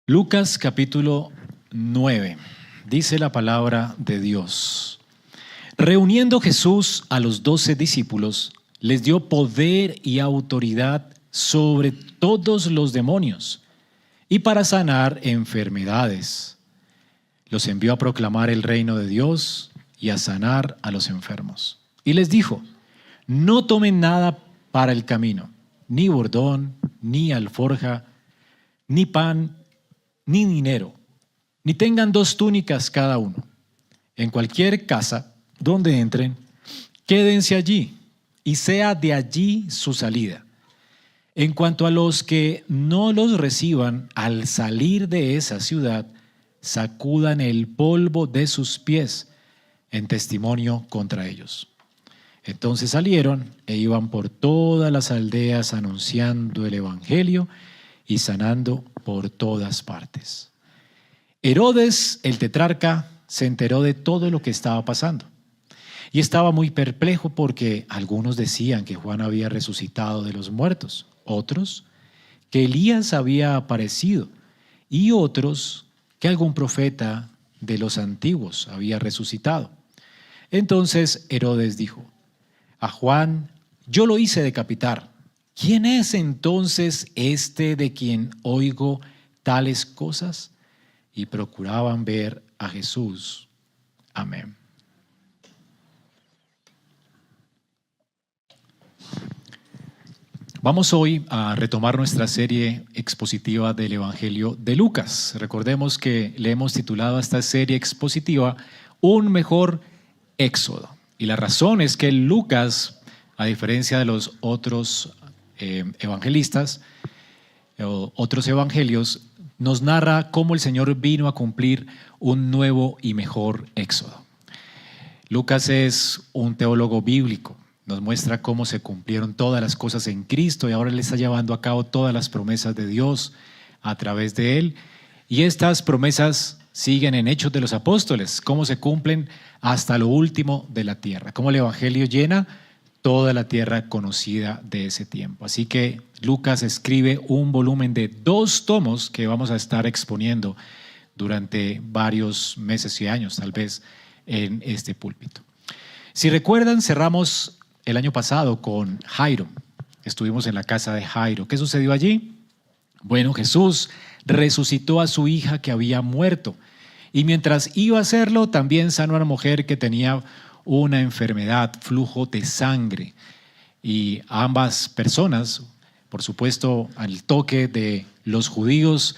Lucas capítulo 9, dice la palabra de Dios. Reuniendo Jesús a los 12 discípulos, les dio poder y autoridad sobre todos los demonios y para sanar enfermedades. Los envió a proclamar el reino de Dios y a sanar a los enfermos. Y les dijo: no tomen nada para el camino, ni bordón, ni alforja, ni pan, ni dinero, ni tengan 2 túnicas cada uno. En cualquier casa donde entren, quédense allí, y sea de allí su salida. En cuanto a los que no los reciban al salir de esa ciudad, sacudan el polvo de sus pies en testimonio contra ellos. Entonces salieron e iban por todas las aldeas anunciando el evangelio y sanando por todas partes. Herodes, el tetrarca, se enteró de todo lo que estaba pasando y estaba muy perplejo porque algunos decían que Juan había resucitado de los muertos, otros que Elías había aparecido y otros que algún profeta de los antiguos había resucitado. Entonces Herodes dijo: a Juan yo lo hice decapitar. ¿Quién es entonces este de quien oigo tales cosas? Y procuraban ver a Jesús. Amén. Vamos hoy a retomar nuestra serie expositiva del Evangelio de Lucas. Recordemos que le hemos titulado a esta serie expositiva Un mejor éxodo. Y la razón es que Lucas, a diferencia de los otros evangelistas o otros evangelios, nos narra cómo el Señor vino a cumplir un nuevo y mejor éxodo. Lucas es un teólogo bíblico, nos muestra cómo se cumplieron todas las cosas en Cristo y ahora Él está llevando a cabo todas las promesas de Dios a través de Él. Y estas promesas siguen en Hechos de los Apóstoles, cómo se cumplen hasta lo último de la tierra, cómo el Evangelio llena toda la tierra conocida de ese tiempo. Así que Lucas escribe un volumen de 2 tomos que vamos a estar exponiendo durante varios meses y años, tal vez, en este púlpito. Si recuerdan, cerramos el año pasado con Jairo. Estuvimos en la casa de Jairo. ¿Qué sucedió allí? Bueno, Jesús resucitó a su hija que había muerto. Y mientras iba a hacerlo, también sanó a una mujer que tenía una enfermedad, flujo de sangre. Y ambas personas, por supuesto, al toque de los judíos,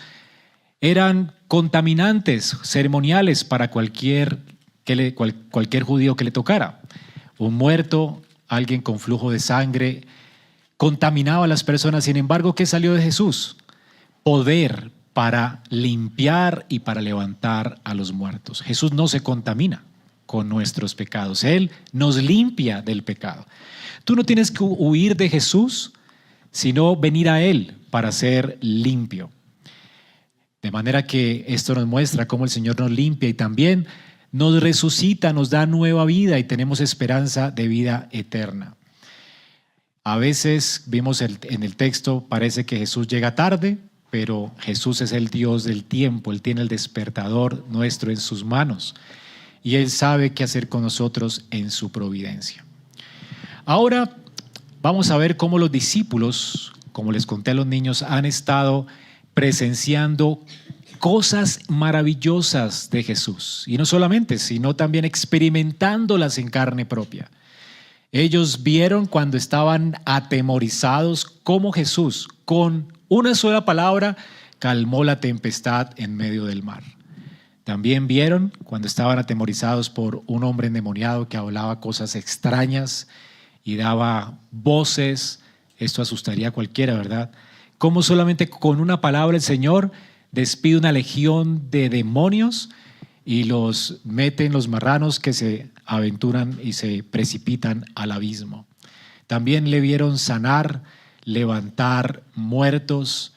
eran contaminantes ceremoniales para cualquier judío que le tocara. Un muerto, alguien con flujo de sangre, contaminaba a las personas. Sin embargo, ¿qué salió de Jesús? Poder para limpiar y para levantar a los muertos. Jesús no se contamina con nuestros pecados. Él nos limpia del pecado. Tú no tienes que huir de Jesús, sino venir a Él para ser limpio. De manera que esto nos muestra cómo el Señor nos limpia y también nos resucita, nos da nueva vida y tenemos esperanza de vida eterna. A veces vimos en el texto, parece que Jesús llega tarde, pero Jesús es el Dios del tiempo. Él tiene el despertador nuestro en sus manos y Él sabe qué hacer con nosotros en su providencia. Ahora vamos a ver cómo los discípulos, como les conté a los niños, han estado presenciando cosas maravillosas de Jesús. Y no solamente, sino también experimentándolas en carne propia. Ellos vieron cuando estaban atemorizados cómo Jesús, con una sola palabra, calmó la tempestad en medio del mar. También vieron cuando estaban atemorizados por un hombre endemoniado que hablaba cosas extrañas y daba voces. Esto asustaría a cualquiera, ¿verdad? Cómo solamente con una palabra el Señor despide una legión de demonios y los mete en los marranos que se aventuran y se precipitan al abismo. También le vieron sanar, levantar muertos,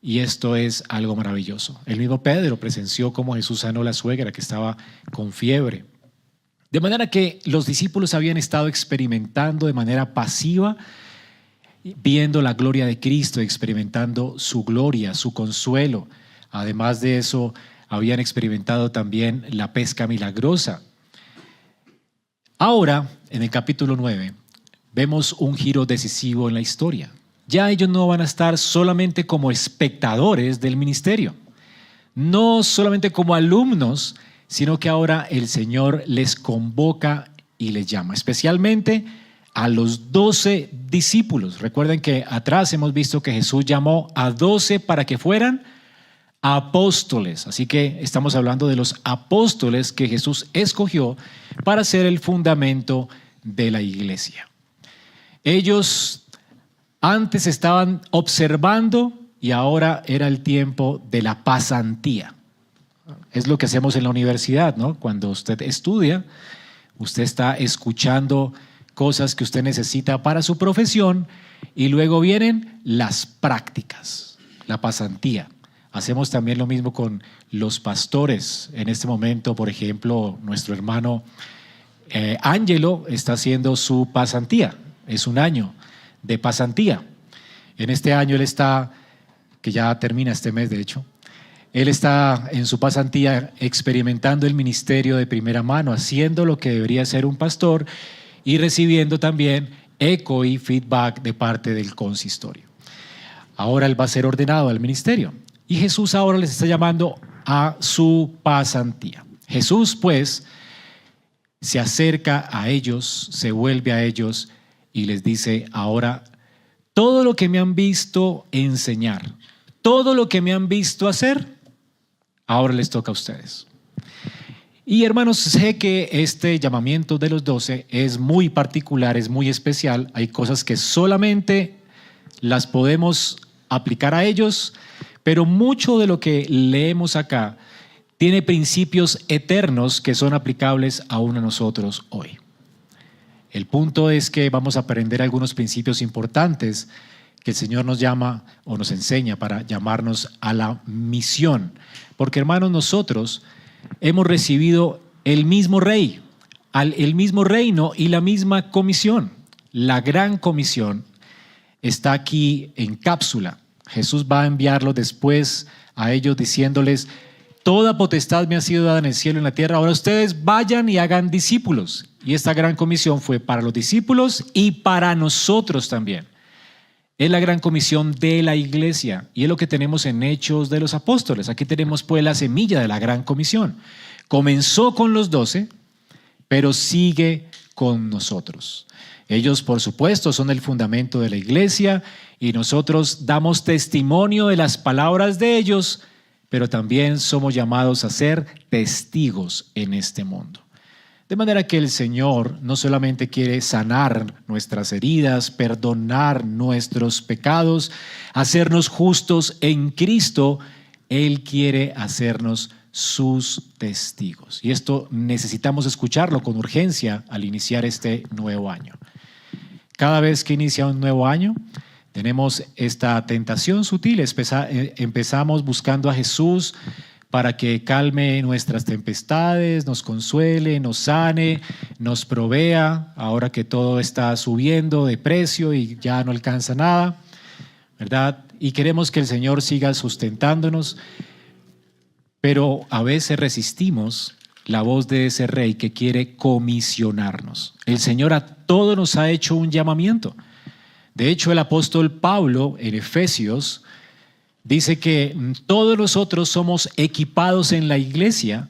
y esto es algo maravilloso. El mismo Pedro presenció cómo Jesús sanó a la suegra que estaba con fiebre. De manera que los discípulos habían estado experimentando de manera pasiva, viendo la gloria de Cristo, experimentando su gloria, su consuelo, Además de eso, habían experimentado también la pesca milagrosa. Ahora, en el capítulo 9, vemos un giro decisivo en la historia. Ya ellos no van a estar solamente como espectadores del ministerio, no solamente como alumnos, sino que ahora el Señor les convoca y les llama, especialmente a los 12 discípulos. Recuerden que atrás hemos visto que Jesús llamó a 12 para que fueran apóstoles. Así que estamos hablando de los apóstoles que Jesús escogió para ser el fundamento de la iglesia. Ellos antes estaban observando y ahora era el tiempo de la pasantía. Es lo que hacemos en la universidad, ¿no? Cuando usted estudia, usted está escuchando cosas que usted necesita para su profesión y luego vienen las prácticas, la pasantía. Hacemos también lo mismo con los pastores. En este momento, por ejemplo, nuestro hermano Ángelo está haciendo su pasantía. Es un año de pasantía. En este año él está, que ya termina este mes de hecho, él está en su pasantía experimentando el ministerio de primera mano, haciendo lo que debería ser un pastor y recibiendo también eco y feedback de parte del consistorio. Ahora él va a ser ordenado al ministerio. Y Jesús ahora les está llamando a su pasantía. Jesús, pues, se acerca a ellos, se vuelve a ellos y les dice: ahora, todo lo que me han visto enseñar, todo lo que me han visto hacer, ahora les toca a ustedes. Y hermanos, sé que este llamamiento de los 12 es muy particular, es muy especial. Hay cosas que solamente las podemos aplicar a ellos, pero mucho de lo que leemos acá tiene principios eternos que son aplicables aún a nosotros hoy. El punto es que vamos a aprender algunos principios importantes que el Señor nos llama o nos enseña para llamarnos a la misión. Porque, hermanos, nosotros hemos recibido el mismo rey, el mismo reino y la misma comisión. La gran comisión está aquí en cápsula. Jesús va a enviarlo después a ellos diciéndoles: toda potestad me ha sido dada en el cielo y en la tierra, ahora ustedes vayan y hagan discípulos. Y esta gran comisión fue para los discípulos y para nosotros también. Es la gran comisión de la iglesia y es lo que tenemos en Hechos de los Apóstoles. Aquí tenemos pues la semilla de la gran comisión. Comenzó con los 12, pero sigue con nosotros. Ellos, por supuesto, son el fundamento de la iglesia y nosotros damos testimonio de las palabras de ellos, pero también somos llamados a ser testigos en este mundo. De manera que el Señor no solamente quiere sanar nuestras heridas, perdonar nuestros pecados, hacernos justos en Cristo, Él quiere hacernos sus testigos. Y esto necesitamos escucharlo con urgencia al iniciar este nuevo año. Cada vez que inicia un nuevo año, tenemos esta tentación sutil. Empezamos buscando a Jesús para que calme nuestras tempestades, nos consuele, nos sane, nos provea, ahora que todo está subiendo de precio y ya no alcanza nada, ¿verdad? Y queremos que el Señor siga sustentándonos, pero a veces resistimos la voz de ese rey que quiere comisionarnos. El Señor a todos nos ha hecho un llamamiento. De hecho, el apóstol Pablo en Efesios dice que todos nosotros somos equipados en la iglesia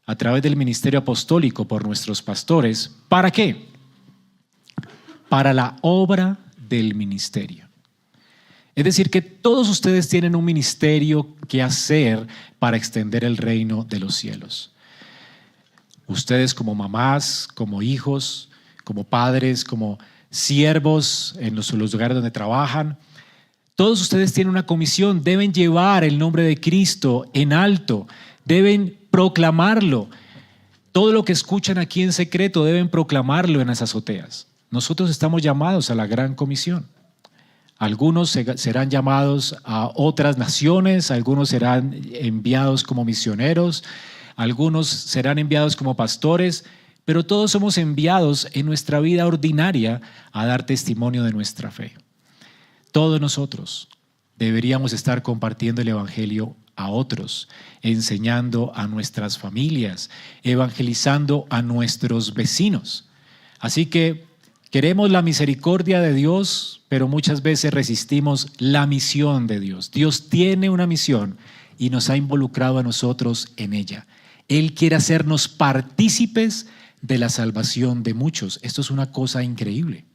a través del ministerio apostólico por nuestros pastores. ¿Para qué? Para la obra del ministerio. Es decir, que todos ustedes tienen un ministerio que hacer para extender el reino de los cielos. Ustedes como mamás, como hijos, como padres, como siervos en los lugares donde trabajan, todos ustedes tienen una comisión, deben llevar el nombre de Cristo en alto, deben proclamarlo. Todo lo que escuchan aquí en secreto deben proclamarlo en las azoteas. Nosotros estamos llamados a la gran comisión. Algunos serán llamados a otras naciones, algunos serán enviados como misioneros, algunos serán enviados como pastores, pero todos somos enviados en nuestra vida ordinaria a dar testimonio de nuestra fe. Todos nosotros deberíamos estar compartiendo el evangelio a otros, enseñando a nuestras familias, evangelizando a nuestros vecinos. Así que queremos la misericordia de Dios, pero muchas veces resistimos la misión de Dios. Dios tiene una misión y nos ha involucrado a nosotros en ella. Él quiere hacernos partícipes de la salvación de muchos. Esto es una cosa increíble.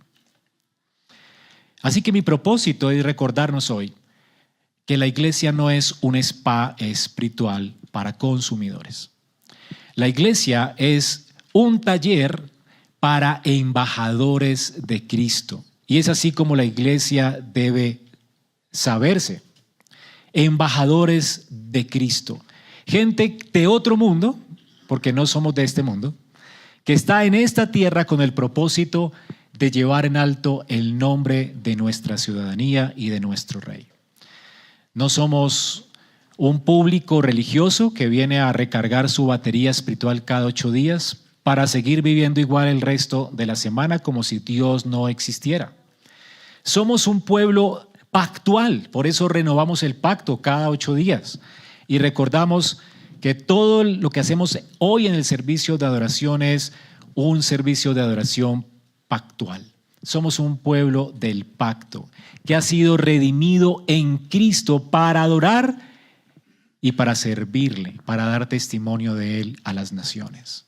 Así que mi propósito es recordarnos hoy que la iglesia no es un spa espiritual para consumidores. La iglesia es un taller para embajadores de Cristo. Y es así como la iglesia debe saberse. Embajadores de Cristo. Gente de otro mundo, porque no somos de este mundo, que está en esta tierra con el propósito de llevar en alto el nombre de nuestra ciudadanía y de nuestro Rey. No somos un público religioso que viene a recargar su batería espiritual cada 8 días para seguir viviendo igual el resto de la semana como si Dios no existiera. Somos un pueblo pactual, por eso renovamos el pacto cada 8 días y recordamos que todo lo que hacemos hoy en el servicio de adoración es un servicio de adoración pactual. Somos un pueblo del pacto que ha sido redimido en Cristo para adorar y para servirle, para dar testimonio de Él a las naciones.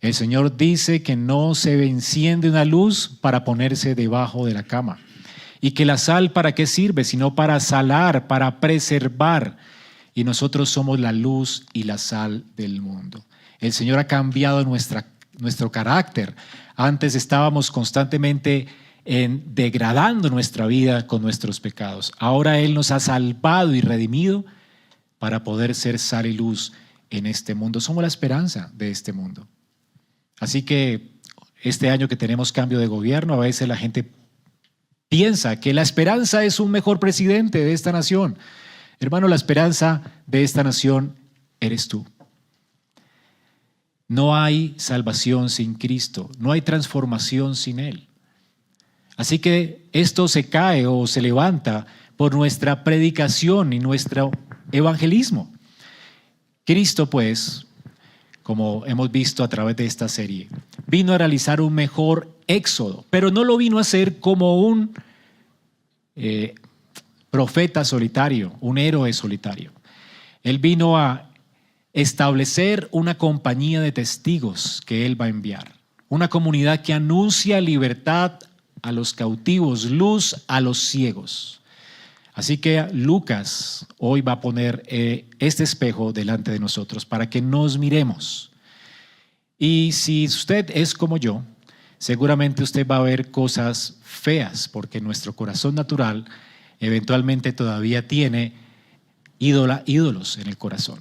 El Señor dice que no se enciende una luz para ponerse debajo de la cama y que la sal ¿para qué sirve? Sino para salar, para preservar. Y nosotros somos la luz y la sal del mundo. El Señor ha cambiado nuestro carácter. Antes estábamos constantemente degradando nuestra vida con nuestros pecados. Ahora Él nos ha salvado y redimido para poder ser sal y luz en este mundo. Somos la esperanza de este mundo. Así que este año que tenemos cambio de gobierno, a veces la gente piensa que la esperanza es un mejor presidente de esta nación. Hermano, la esperanza de esta nación eres tú. No hay salvación sin Cristo, no hay transformación sin Él. Así que esto se cae o se levanta por nuestra predicación y nuestro evangelismo. Cristo, pues, como hemos visto a través de esta serie, vino a realizar un mejor éxodo, pero no lo vino a hacer como un profeta solitario, un héroe solitario. Él vino a establecer una compañía de testigos que Él va a enviar, una comunidad que anuncia libertad a los cautivos, luz a los ciegos. Así que Lucas hoy va a poner este espejo delante de nosotros para que nos miremos. Y si usted es como yo, seguramente usted va a ver cosas feas, porque nuestro corazón natural eventualmente todavía tiene ídolos en el corazón.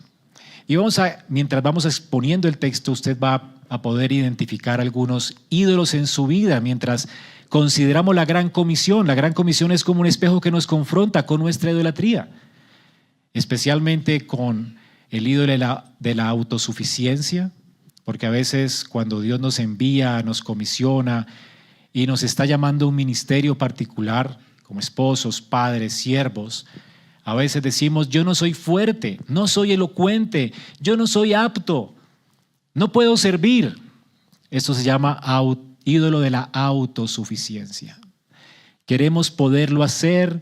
Y mientras vamos exponiendo el texto, usted va a poder identificar algunos ídolos en su vida mientras consideramos la gran comisión. La gran comisión es como un espejo que nos confronta con nuestra idolatría, especialmente con el ídolo de la autosuficiencia, porque a veces cuando Dios nos envía, nos comisiona y nos está llamando a un ministerio particular, como esposos, padres, siervos, a veces decimos: yo no soy fuerte, no soy elocuente, yo no soy apto, no puedo servir. Esto se llama ídolo de la autosuficiencia. Queremos poderlo hacer,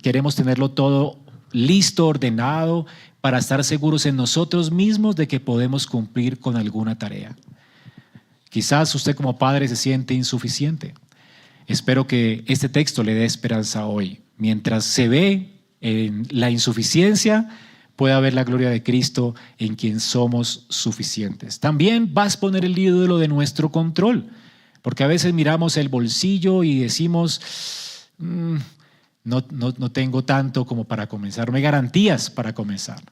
queremos tenerlo todo listo, ordenado, para estar seguros en nosotros mismos de que podemos cumplir con alguna tarea. Quizás usted como padre se siente insuficiente. Espero que este texto le dé esperanza hoy. Mientras se ve en la insuficiencia, pueda ver la gloria de Cristo en quien somos suficientes. También vas a poner el ídolo de nuestro control, porque a veces miramos el bolsillo y decimos: no tengo tanto como para comenzar, no hay garantías para comenzar.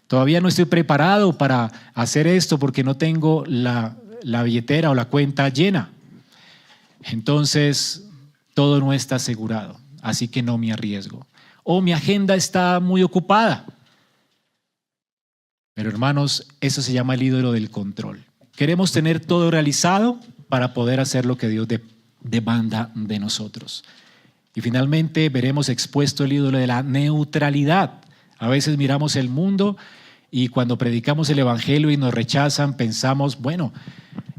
Todavía no estoy preparado para hacer esto porque no tengo la billetera o la cuenta llena. Entonces, todo no está asegurado, así que no me arriesgo. O mi agenda está muy ocupada. Pero hermanos, eso se llama el ídolo del control. Queremos tener todo realizado para poder hacer lo que Dios demanda de nosotros. Y finalmente veremos expuesto el ídolo de la neutralidad. A veces miramos el mundo y cuando predicamos el evangelio y nos rechazan, pensamos, bueno,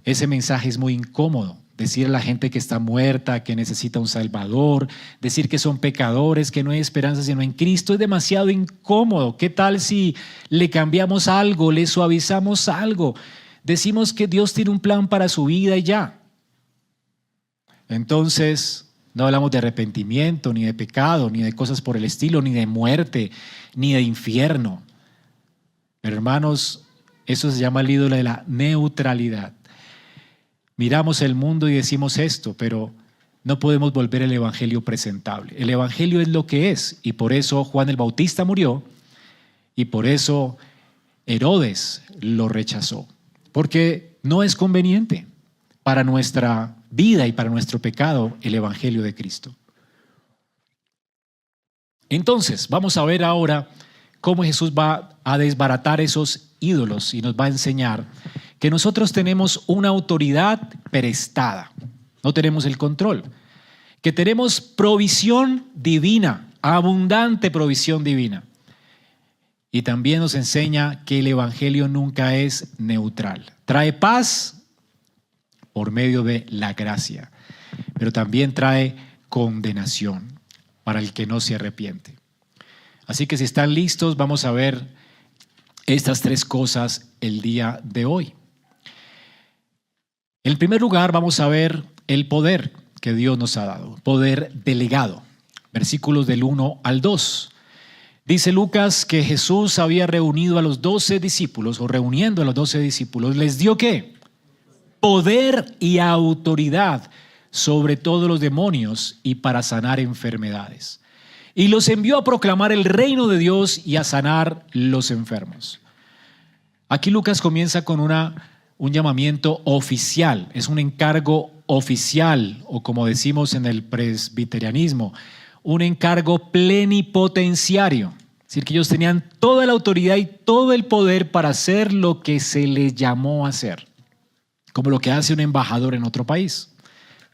ese mensaje es muy incómodo. Decir a la gente que está muerta, que necesita un salvador, decir que son pecadores, que no hay esperanza sino en Cristo, es demasiado incómodo. ¿Qué tal si le cambiamos algo, le suavizamos algo? Decimos que Dios tiene un plan para su vida y ya. Entonces, no hablamos de arrepentimiento, ni de pecado, ni de cosas por el estilo, ni de muerte, ni de infierno. Pero hermanos, eso se llama el ídolo de la neutralidad. Miramos el mundo y decimos esto, pero no podemos volver el evangelio presentable. El evangelio es lo que es, y por eso Juan el Bautista murió, y por eso Herodes lo rechazó, porque no es conveniente para nuestra vida y para nuestro pecado el evangelio de Cristo. Entonces, vamos a ver ahora cómo Jesús va a desbaratar esos ídolos y nos va a enseñar que nosotros tenemos una autoridad prestada, no tenemos el control, que tenemos provisión divina, abundante provisión divina. Y también nos enseña que el evangelio nunca es neutral. Trae paz por medio de la gracia, pero también trae condenación para el que no se arrepiente. Así que si están listos, vamos a ver estas tres cosas el día de hoy. En primer lugar, vamos a ver el poder que Dios nos ha dado, poder delegado. Versículos del 1 al 2. Dice Lucas que Jesús había reunido a los 12 discípulos, o reuniendo a los 12 discípulos, ¿les dio qué? Poder y autoridad sobre todos los demonios y para sanar enfermedades. Y los envió a proclamar el reino de Dios y a sanar los enfermos. Aquí Lucas comienza con un llamamiento oficial, es un encargo oficial, o como decimos en el presbiterianismo, un encargo plenipotenciario. Es decir, que ellos tenían toda la autoridad y todo el poder para hacer lo que se les llamó a hacer, como lo que hace un embajador en otro país.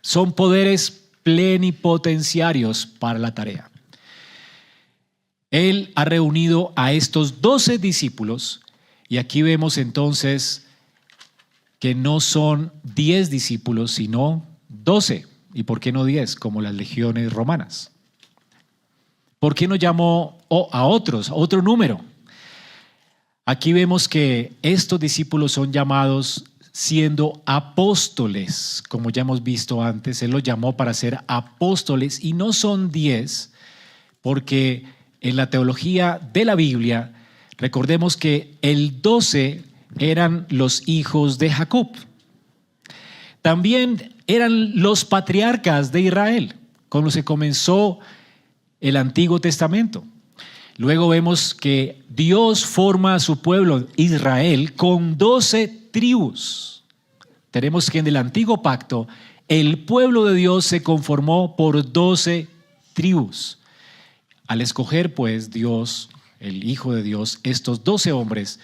Son poderes plenipotenciarios para la tarea. Él ha reunido a estos 12 discípulos y aquí vemos entonces que no son 10 discípulos, sino 12. ¿Y por qué no 10? Como las legiones romanas. ¿Por qué no llamó a otro número? Aquí vemos que estos discípulos son llamados siendo apóstoles, como ya hemos visto antes. Él los llamó para ser apóstoles y no son 10, porque en la teología de la Biblia, recordemos que el 12 eran los hijos de Jacob. También eran los patriarcas de Israel, con los que comenzó el Antiguo Testamento. Luego vemos que Dios forma a su pueblo Israel con 12 tribus. Tenemos que en el Antiguo Pacto el pueblo de Dios se conformó por 12 tribus. Al escoger pues Dios, el Hijo de Dios, estos 12 hombres,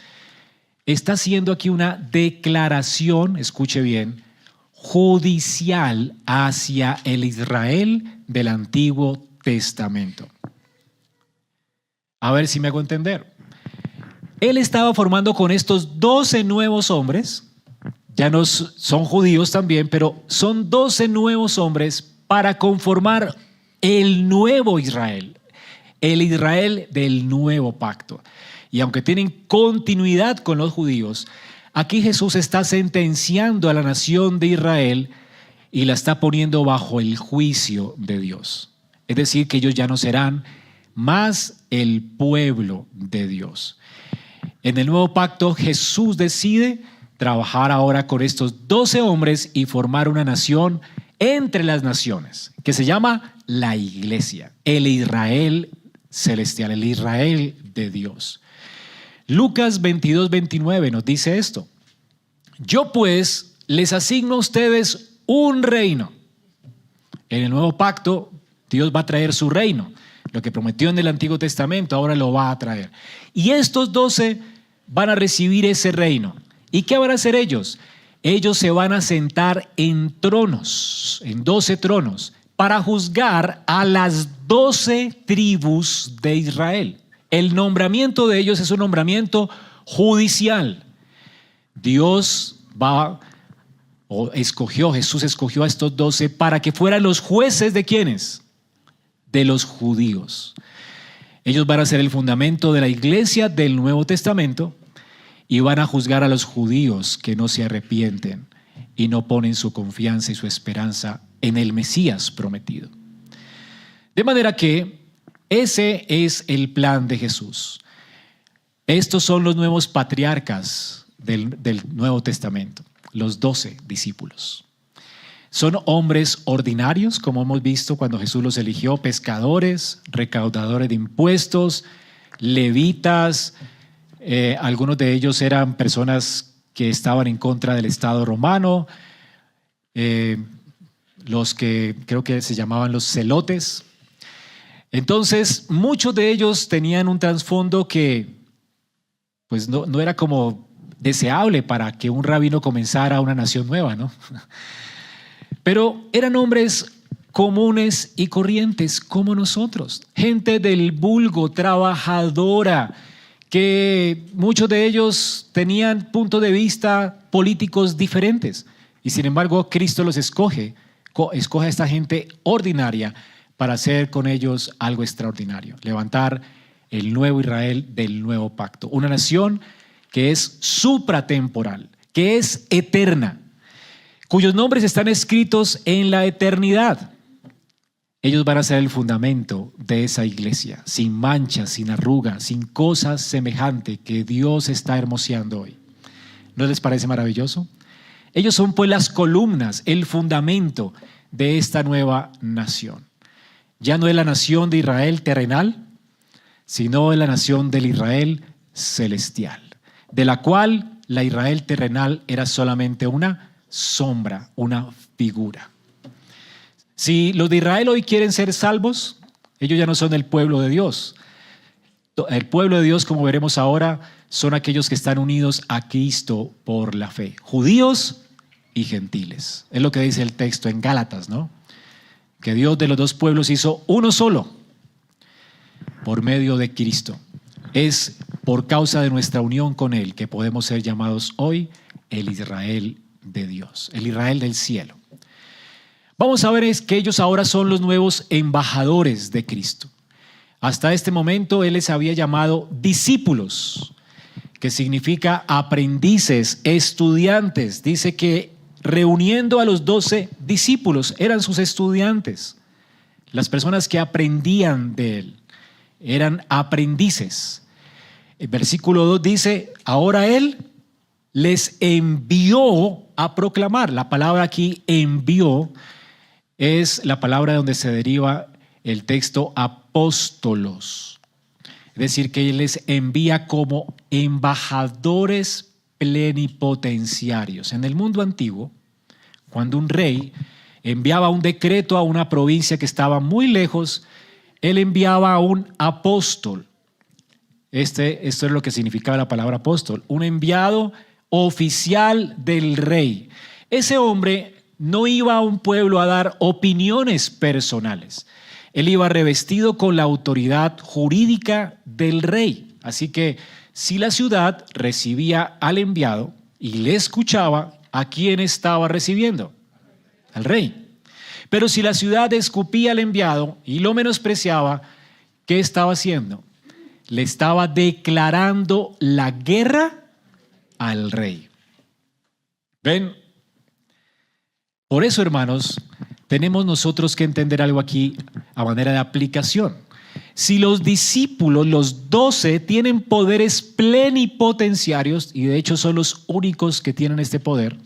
está haciendo aquí una declaración, escuche bien, judicial hacia el Israel del Antiguo Testamento. A ver si me hago entender. Él estaba formando con estos 12 nuevos hombres, ya no son judíos también, pero son 12 nuevos hombres para conformar el nuevo Israel, el Israel del nuevo pacto. Y aunque tienen continuidad con los judíos, aquí Jesús está sentenciando a la nación de Israel y la está poniendo bajo el juicio de Dios. Es decir, que ellos ya no serán más el pueblo de Dios. En el nuevo pacto, Jesús decide trabajar ahora con estos 12 hombres y formar una nación entre las naciones, que se llama la Iglesia, el Israel celestial, el Israel de Dios. Lucas 22-29 nos dice esto: yo pues les asigno a ustedes un reino. En el nuevo pacto Dios va a traer su reino. Lo que prometió en el Antiguo Testamento ahora lo va a traer. Y estos 12 van a recibir ese reino. ¿Y qué van a hacer ellos? Ellos se van a sentar en tronos, en 12 tronos, para juzgar a las 12 tribus de Israel. El nombramiento de ellos es un nombramiento judicial. Jesús escogió a estos 12 para que fueran los jueces ¿de quiénes? De los judíos. Ellos van a ser el fundamento de la iglesia del Nuevo Testamento y van a juzgar a los judíos que no se arrepienten y no ponen su confianza y su esperanza en el Mesías prometido. De manera que ese es el plan de Jesús. Estos son los nuevos patriarcas del Nuevo Testamento, los 12 discípulos. Son hombres ordinarios, como hemos visto cuando Jesús los eligió, pescadores, recaudadores de impuestos, levitas. Algunos de ellos eran personas que estaban en contra del Estado romano, los que creo que se llamaban los celotes. Entonces, muchos de ellos tenían un trasfondo que pues no era como deseable para que un rabino comenzara una nación nueva, ¿no? Pero eran hombres comunes y corrientes como nosotros, gente del vulgo, trabajadora, que muchos de ellos tenían puntos de vista políticos diferentes. Y sin embargo, Cristo los escoge a esta gente ordinaria para hacer con ellos algo extraordinario, levantar el nuevo Israel del nuevo pacto, una nación que es supratemporal, que es eterna, cuyos nombres están escritos en la eternidad. Ellos van a ser el fundamento de esa iglesia, sin mancha, sin arruga, sin cosas semejante que Dios está hermoseando hoy. ¿No les parece maravilloso? Ellos son pues las columnas, el fundamento de esta nueva nación. Ya no es la nación de Israel terrenal, sino es la nación del Israel celestial, de la cual la Israel terrenal era solamente una sombra, una figura. Si los de Israel hoy quieren ser salvos, ellos ya no son el pueblo de Dios. El pueblo de Dios, como veremos ahora, son aquellos que están unidos a Cristo por la fe, judíos y gentiles. Es lo que dice el texto en Gálatas, ¿no? Que Dios de los dos pueblos hizo uno solo por medio de Cristo. Es por causa de nuestra unión con Él que podemos ser llamados hoy el Israel de Dios, el Israel del cielo. Vamos a ver es que ellos ahora son los nuevos embajadores de Cristo. Hasta este momento Él les había llamado discípulos, que significa aprendices, estudiantes. Dice que reuniendo a los 12 discípulos eran sus estudiantes, las personas que aprendían de Él, eran aprendices. El versículo 2 dice, ahora Él les envió a proclamar. La palabra aquí envió es la palabra de donde se deriva el texto apóstolos. Es decir, que Él les envía como embajadores plenipotenciarios. En el mundo antiguo, cuando un rey enviaba un decreto a una provincia que estaba muy lejos, él enviaba a un apóstol. Esto es lo que significaba la palabra apóstol, un enviado oficial del rey. Ese hombre no iba a un pueblo a dar opiniones personales. Él iba revestido con la autoridad jurídica del rey. Así que si la ciudad recibía al enviado y le escuchaba, ¿a quién estaba recibiendo? Al rey. Pero si la ciudad escupía al enviado y lo menospreciaba, ¿qué estaba haciendo? Le estaba declarando la guerra al rey. ¿Ven? Por eso, hermanos, tenemos nosotros que entender algo aquí a manera de aplicación. Si los discípulos, los 12, tienen poderes plenipotenciarios, y de hecho son los únicos que tienen este poder,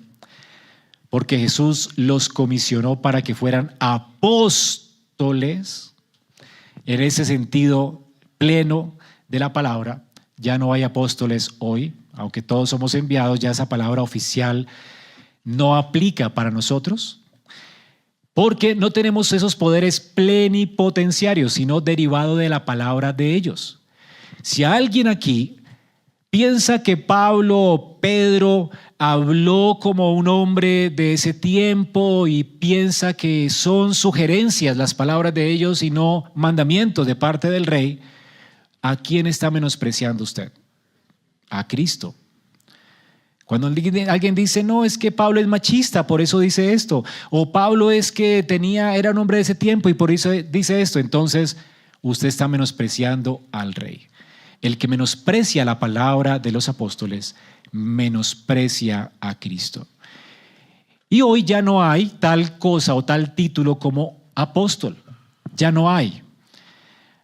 porque Jesús los comisionó para que fueran apóstoles, en ese sentido pleno de la palabra. Ya no hay apóstoles hoy, aunque todos somos enviados, ya esa palabra oficial no aplica para nosotros, porque no tenemos esos poderes plenipotenciarios, sino derivado de la palabra de ellos. Si alguien aquí piensa que Pablo o Pedro habló como un hombre de ese tiempo y piensa que son sugerencias las palabras de ellos y no mandamientos de parte del rey, ¿A quién está menospreciando usted? A Cristo. Cuando alguien dice, no, es que Pablo es machista, por eso dice esto, o Pablo es que era un hombre de ese tiempo y por eso dice esto, entonces usted está menospreciando al Rey. El que menosprecia la palabra de los apóstoles, menosprecia a Cristo. Y hoy ya no hay tal cosa o tal título como apóstol, ya no hay.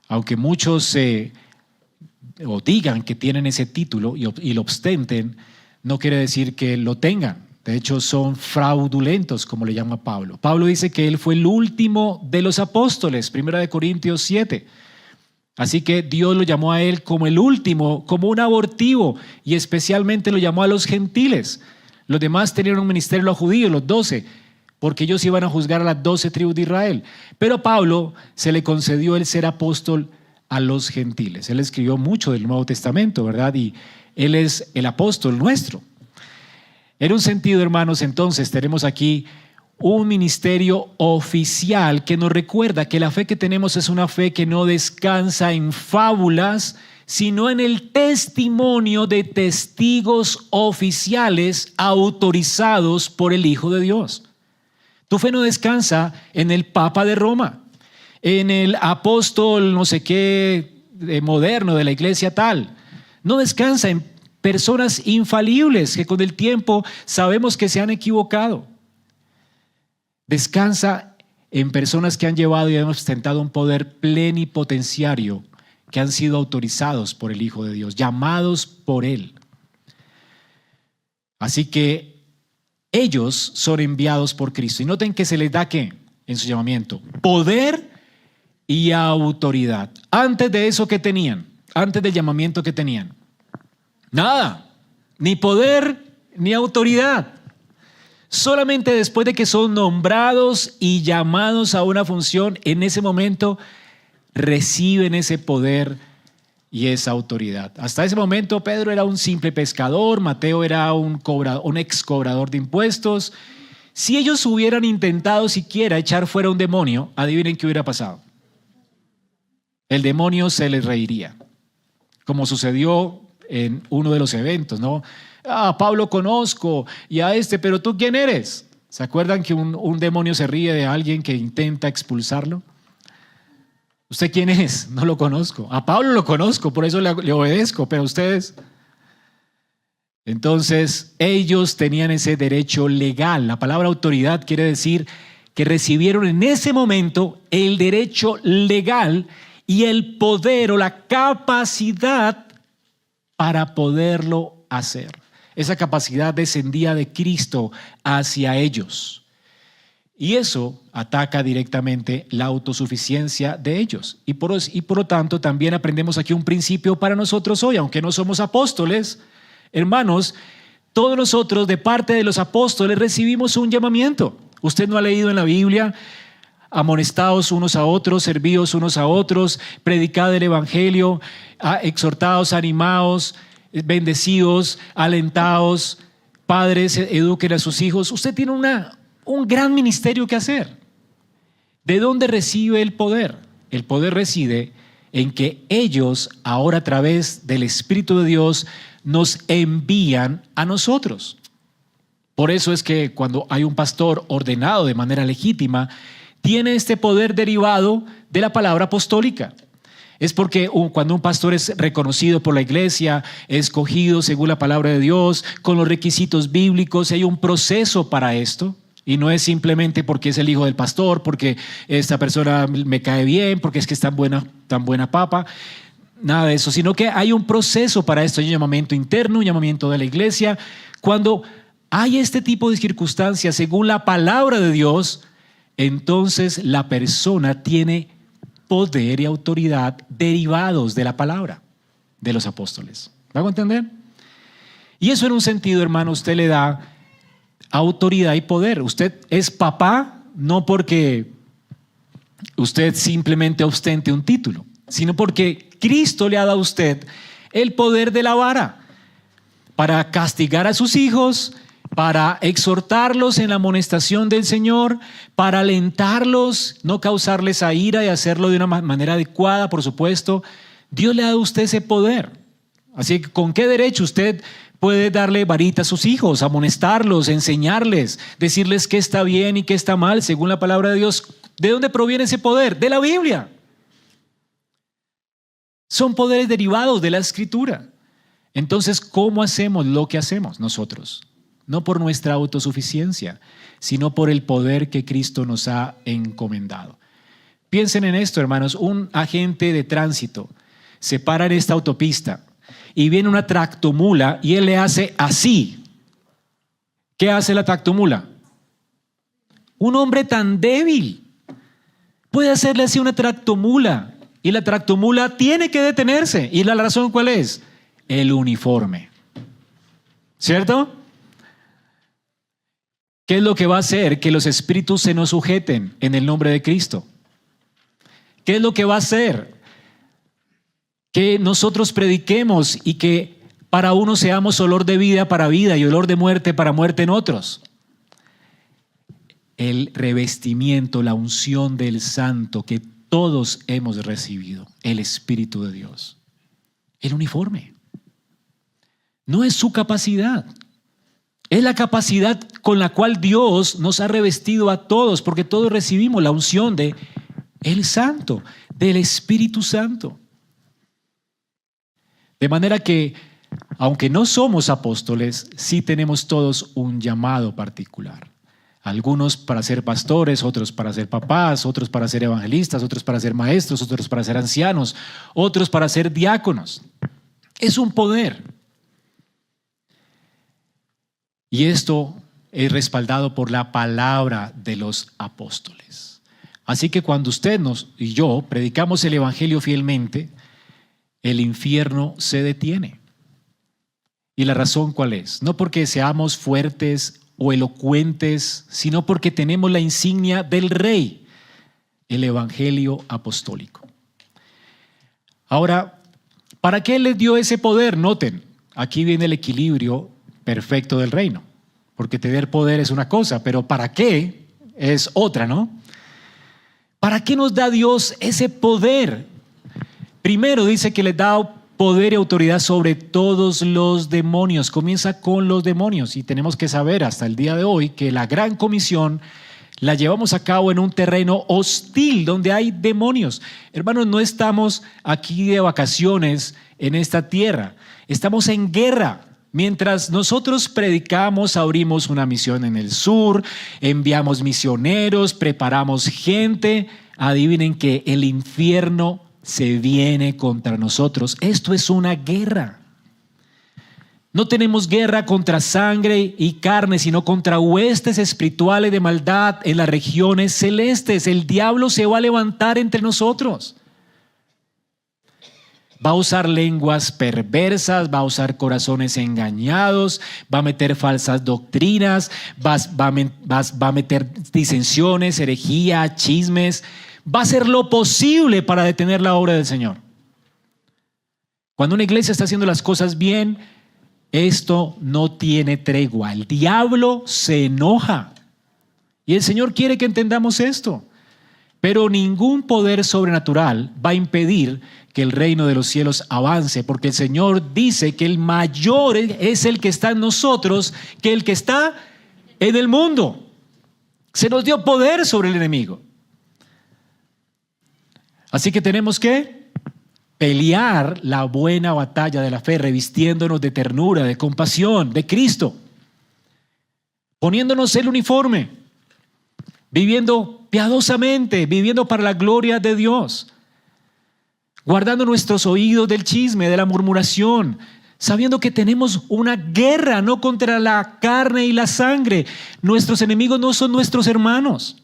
Aunque muchos o digan que tienen ese título y lo ostenten, no quiere decir que lo tengan. De hecho, son fraudulentos, como le llama Pablo. Pablo dice que él fue el último de los apóstoles, 1 Corintios 7. Así que Dios lo llamó a él como el último, como un abortivo, y especialmente lo llamó a los gentiles. Los demás tenían un ministerio, los judíos, los 12, porque ellos iban a juzgar a las 12 tribus de Israel. Pero a Pablo se le concedió el ser apóstol a los gentiles. Él escribió mucho del Nuevo Testamento, ¿verdad? Y él es el apóstol nuestro. En un sentido, hermanos, entonces tenemos aquí un ministerio oficial que nos recuerda que la fe que tenemos es una fe que no descansa en fábulas, sino en el testimonio de testigos oficiales autorizados por el Hijo de Dios. Tu fe no descansa en el Papa de Roma, en el apóstol no sé qué moderno de la iglesia tal. No descansa en personas infalibles que con el tiempo sabemos que se han equivocado. Descansa en personas que han llevado y han ostentado un poder plenipotenciario, que han sido autorizados por el Hijo de Dios, llamados por Él. Así que ellos son enviados por Cristo. Y noten que se les da ¿qué? En su llamamiento, poder y autoridad. Antes de eso, ¿qué tenían? Antes del llamamiento, ¿qué tenían? Nada, ni poder ni autoridad. Solamente después de que son nombrados y llamados a una función, en ese momento reciben ese poder y esa autoridad. Hasta ese momento Pedro era un simple pescador, Mateo era un ex cobrador de impuestos. Si ellos hubieran intentado siquiera echar fuera un demonio, adivinen qué hubiera pasado. El demonio se les reiría, como sucedió en uno de los eventos, ¿no? Pablo conozco y a pero ¿tú quién eres? ¿Se acuerdan que un demonio se ríe de alguien que intenta expulsarlo? ¿Usted quién es? No lo conozco. A Pablo lo conozco, por eso le obedezco, pero ustedes. Entonces, ellos tenían ese derecho legal. La palabra autoridad quiere decir que recibieron en ese momento el derecho legal y el poder o la capacidad para poderlo hacer. Esa capacidad descendía de Cristo hacia ellos. Y eso ataca directamente la autosuficiencia de ellos. Y por lo tanto también aprendemos aquí un principio para nosotros hoy, aunque no somos apóstoles, hermanos, todos nosotros de parte de los apóstoles recibimos un llamamiento. Usted no ha leído en la Biblia: amonestados unos a otros, servidos unos a otros, predicad el evangelio, exhortados, animados, bendecidos, alentados, padres eduquen a sus hijos. Usted tiene un gran ministerio que hacer. ¿De dónde recibe el poder? El poder reside en que ellos ahora a través del Espíritu de Dios nos envían a nosotros. Por eso es que cuando hay un pastor ordenado de manera legítima, tiene este poder derivado de la palabra apostólica. Es porque cuando un pastor es reconocido por la iglesia, escogido según la palabra de Dios, con los requisitos bíblicos, hay un proceso para esto. Y no es simplemente porque es el hijo del pastor, porque esta persona me cae bien, porque es que es tan buena papa. Nada de eso, sino que hay un proceso para esto. Hay un llamamiento interno, un llamamiento de la iglesia. Cuando hay este tipo de circunstancias según la palabra de Dios, entonces la persona tiene poder y autoridad derivados de la palabra de los apóstoles. ¿Me hago entender? Y eso en un sentido, hermano, usted le da autoridad y poder. Usted es papá no porque usted simplemente ostente un título, sino porque Cristo le ha dado a usted el poder de la vara para castigar a sus hijos, para exhortarlos en la amonestación del Señor, para alentarlos, no causarles a ira y hacerlo de una manera adecuada, por supuesto, Dios le ha dado a usted ese poder. Así que ¿con qué derecho usted puede darle varita a sus hijos, amonestarlos, enseñarles, decirles qué está bien y qué está mal según la palabra de Dios? ¿De dónde proviene ese poder? De la Biblia. Son poderes derivados de la Escritura. Entonces, ¿cómo hacemos lo que hacemos nosotros? No por nuestra autosuficiencia, sino por el poder que Cristo nos ha encomendado. Piensen en esto, hermanos. Un agente de tránsito se para en esta autopista y viene una tractomula y él le hace así. ¿Qué hace la tractomula? Un hombre tan débil puede hacerle así a una tractomula, y la tractomula tiene que detenerse. ¿Y la razón cuál es? El uniforme. ¿Cierto? ¿Qué es lo que va a hacer que los espíritus se nos sujeten en el nombre de Cristo? ¿Qué es lo que va a hacer que nosotros prediquemos y que para unos seamos olor de vida para vida y olor de muerte para muerte en otros? El revestimiento, la unción del Santo que todos hemos recibido, el Espíritu de Dios. El uniforme. No es su capacidad. Es la capacidad con la cual Dios nos ha revestido a todos, porque todos recibimos la unción de el Santo, del Espíritu Santo. De manera que, aunque no somos apóstoles, sí tenemos todos un llamado particular. Algunos para ser pastores, otros para ser papás, otros para ser evangelistas, otros para ser maestros, otros para ser ancianos, otros para ser diáconos. Es un poder. Y esto es respaldado por la palabra de los apóstoles. Así que cuando usted y yo predicamos el evangelio fielmente, el infierno se detiene. ¿Y la razón cuál es? No porque seamos fuertes o elocuentes, sino porque tenemos la insignia del Rey, el evangelio apostólico. Ahora, ¿para qué les dio ese poder? Noten, aquí viene el equilibrio perfecto del reino, porque tener poder es una cosa, pero ¿para qué? Es otra, ¿no? ¿Para qué nos da Dios ese poder? Primero dice que les da poder y autoridad sobre todos los demonios. Comienza con los demonios y tenemos que saber hasta el día de hoy que la gran comisión la llevamos a cabo en un terreno hostil donde hay demonios. Hermanos, no estamos aquí de vacaciones en esta tierra, estamos en guerra. Mientras nosotros predicamos, abrimos una misión en el sur, enviamos misioneros, preparamos gente. Adivinen que el infierno se viene contra nosotros. Esto es una guerra. No tenemos guerra contra sangre y carne, sino contra huestes espirituales de maldad en las regiones celestes. El diablo se va a levantar entre nosotros. Va a usar lenguas perversas, va a usar corazones engañados, va a meter falsas doctrinas, va a meter disensiones, herejía, chismes. Va a hacer lo posible para detener la obra del Señor. Cuando una iglesia está haciendo las cosas bien, esto no tiene tregua. El diablo se enoja. Y el Señor quiere que entendamos esto. Pero ningún poder sobrenatural va a impedir que el reino de los cielos avance, porque el Señor dice que el mayor es el que está en nosotros que el que está en el mundo. Se nos dio poder sobre el enemigo. Así que tenemos que pelear la buena batalla de la fe, revistiéndonos de ternura, de compasión, de Cristo, poniéndonos el uniforme, viviendo piadosamente, viviendo para la gloria de Dios, guardando nuestros oídos del chisme, de la murmuración, sabiendo que tenemos una guerra no contra la carne y la sangre. Nuestros enemigos no son nuestros hermanos.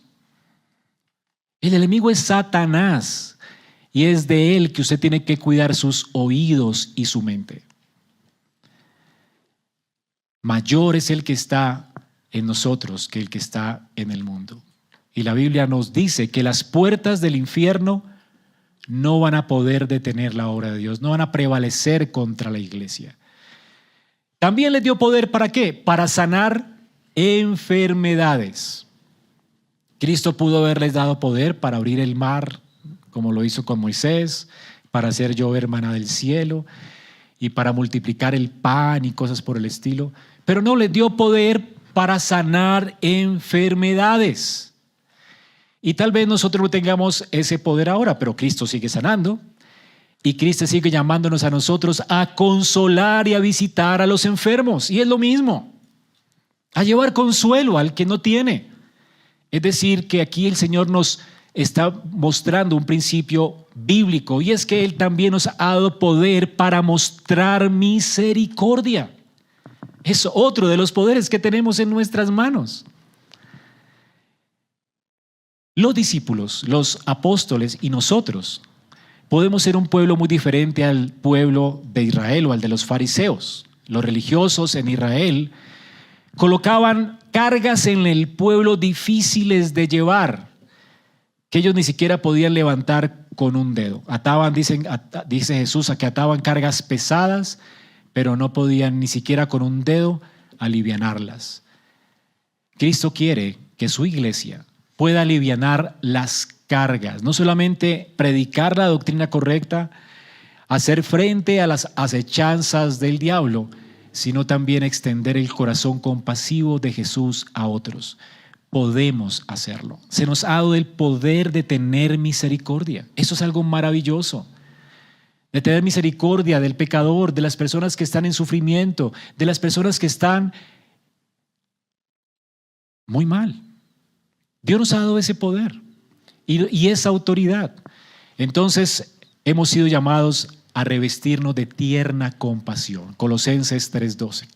El enemigo es Satanás. Y es de él que usted tiene que cuidar sus oídos y su mente. Mayor es el que está en nosotros que el que está en el mundo. Y la Biblia nos dice que las puertas del infierno no van a poder detener la obra de Dios, no van a prevalecer contra la iglesia. También les dio poder, ¿para qué? Para sanar enfermedades. Cristo pudo haberles dado poder para abrir el mar, como lo hizo con Moisés, para hacer llover maná del cielo y para multiplicar el pan y cosas por el estilo, pero no les dio poder para sanar enfermedades. Y tal vez nosotros no tengamos ese poder ahora, pero Cristo sigue sanando y Cristo sigue llamándonos a nosotros a consolar y a visitar a los enfermos. Y es lo mismo, a llevar consuelo al que no tiene. Es decir, que aquí el Señor nos está mostrando un principio bíblico, y es que Él también nos ha dado poder para mostrar misericordia. Es otro de los poderes que tenemos en nuestras manos. Los discípulos, los apóstoles y nosotros podemos ser un pueblo muy diferente al pueblo de Israel o al de los fariseos. Los religiosos en Israel colocaban cargas en el pueblo difíciles de llevar, que ellos ni siquiera podían levantar con un dedo. Ataban, dice Jesús, a que ataban cargas pesadas, pero no podían ni siquiera con un dedo alivianarlas. Cristo quiere que su iglesia pueda alivianar las cargas, no solamente predicar la doctrina correcta, hacer frente a las acechanzas del diablo, sino también extender el corazón compasivo de Jesús a otros. Podemos hacerlo. Se nos ha dado el poder de tener misericordia. Eso es algo maravilloso. De tener misericordia del pecador, de las personas que están en sufrimiento, de las personas que están muy mal. Dios nos ha dado ese poder y esa autoridad. Entonces hemos sido llamados a revestirnos de tierna compasión. Colosenses 3:12.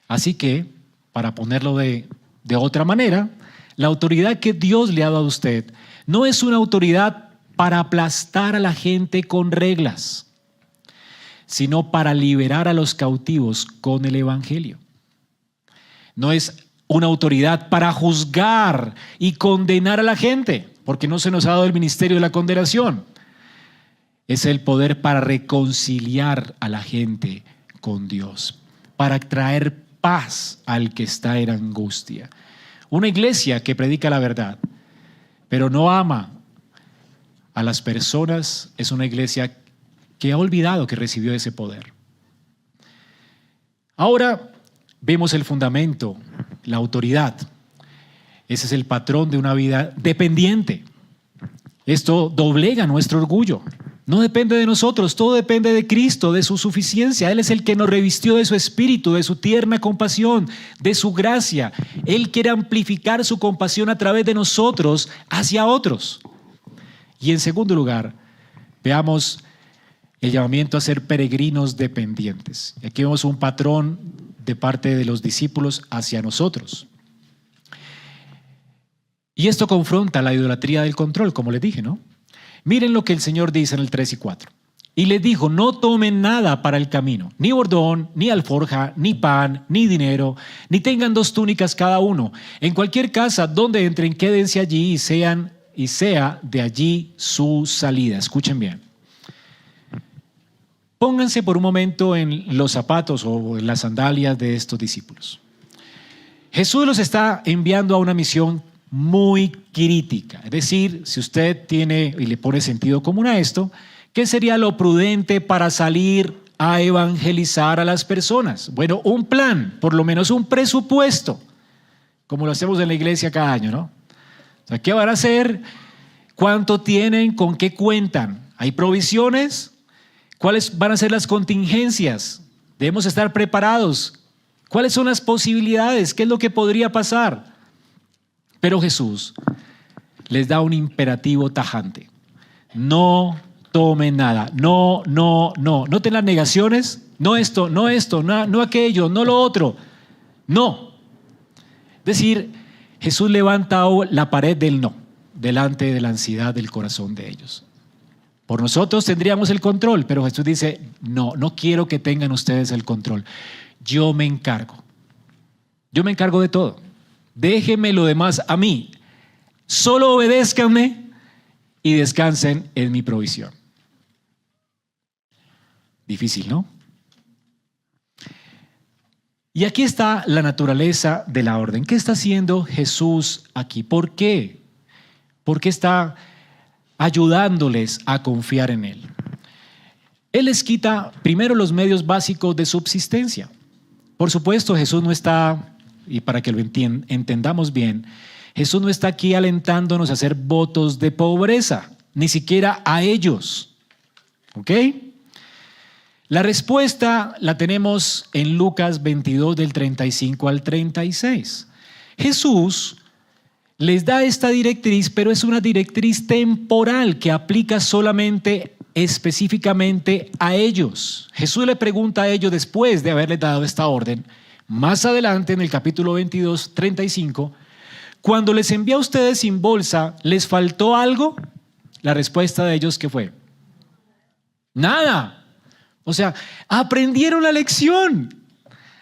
Así que, para ponerlo de otra manera, la autoridad que Dios le ha dado a usted no es una autoridad para aplastar a la gente con reglas, sino para liberar a los cautivos con el evangelio. No es una autoridad para juzgar y condenar a la gente, porque no se nos ha dado el ministerio de la condenación. Es el poder para reconciliar a la gente con Dios, para traer paz al que está en angustia. Una iglesia que predica la verdad, pero no ama a las personas, es una iglesia que ha olvidado que recibió ese poder. Ahora vemos el fundamento, la autoridad. Ese es el patrón de una vida dependiente. Esto doblega nuestro orgullo. No depende de nosotros, todo depende de Cristo, de su suficiencia. Él es el que nos revistió de su espíritu, de su tierna compasión, de su gracia. Él quiere amplificar su compasión a través de nosotros hacia otros. Y en segundo lugar, veamos el llamamiento a ser peregrinos dependientes. Aquí vemos un patrón de parte de los discípulos hacia nosotros. Y esto confronta la idolatría del control, como les dije, ¿no? Miren lo que el Señor dice en el 3 y 4. Y les dijo, no tomen nada para el camino, ni bordón, ni alforja, ni pan, ni dinero, ni tengan 2 túnicas cada uno. En cualquier casa donde entren, quédense allí y sea de allí su salida. Escuchen bien. Pónganse por un momento en los zapatos o en las sandalias de estos discípulos. Jesús los está enviando a una misión muy crítica. Es decir, si usted tiene y le pone sentido común a esto, ¿qué sería lo prudente para salir a evangelizar a las personas? Bueno, un plan, por lo menos un presupuesto, como lo hacemos en la iglesia cada año, ¿no? O sea, ¿qué van a hacer? ¿Cuánto tienen? ¿Con qué cuentan? ¿Hay provisiones? ¿Cuáles van a ser las contingencias? Debemos estar preparados. ¿Cuáles son las posibilidades? ¿Qué es lo que podría pasar? Pero Jesús les da un imperativo tajante. No tomen nada. No. Noten las negaciones. No esto, no aquello, no lo otro. No. Es decir, Jesús levanta la pared del no delante de la ansiedad del corazón de ellos. Por nosotros tendríamos el control, pero Jesús dice, no quiero que tengan ustedes el control. Yo me encargo. Yo me encargo de todo. Déjenme lo demás a mí. Solo obedézcanme y descansen en mi provisión. Difícil, ¿no? Y aquí está la naturaleza de la orden. ¿Qué está haciendo Jesús aquí? ¿Por qué? ¿Por qué está ayudándoles a confiar en Él. Él les quita primero los medios básicos de subsistencia. Por supuesto, Jesús no está, y para que lo entendamos bien, Jesús no está aquí alentándonos a hacer votos de pobreza, ni siquiera a ellos. ¿Ok? La respuesta la tenemos en Lucas 22 del 35 al 36. Jesús les da esta directriz, pero es una directriz temporal que aplica solamente específicamente a ellos. Jesús le pregunta a ellos después de haberles dado esta orden, más adelante en el capítulo 22, 35, cuando les envié a ustedes sin bolsa, ¿les faltó algo? La respuesta de ellos, ¿qué fue? Nada. O sea, aprendieron la lección.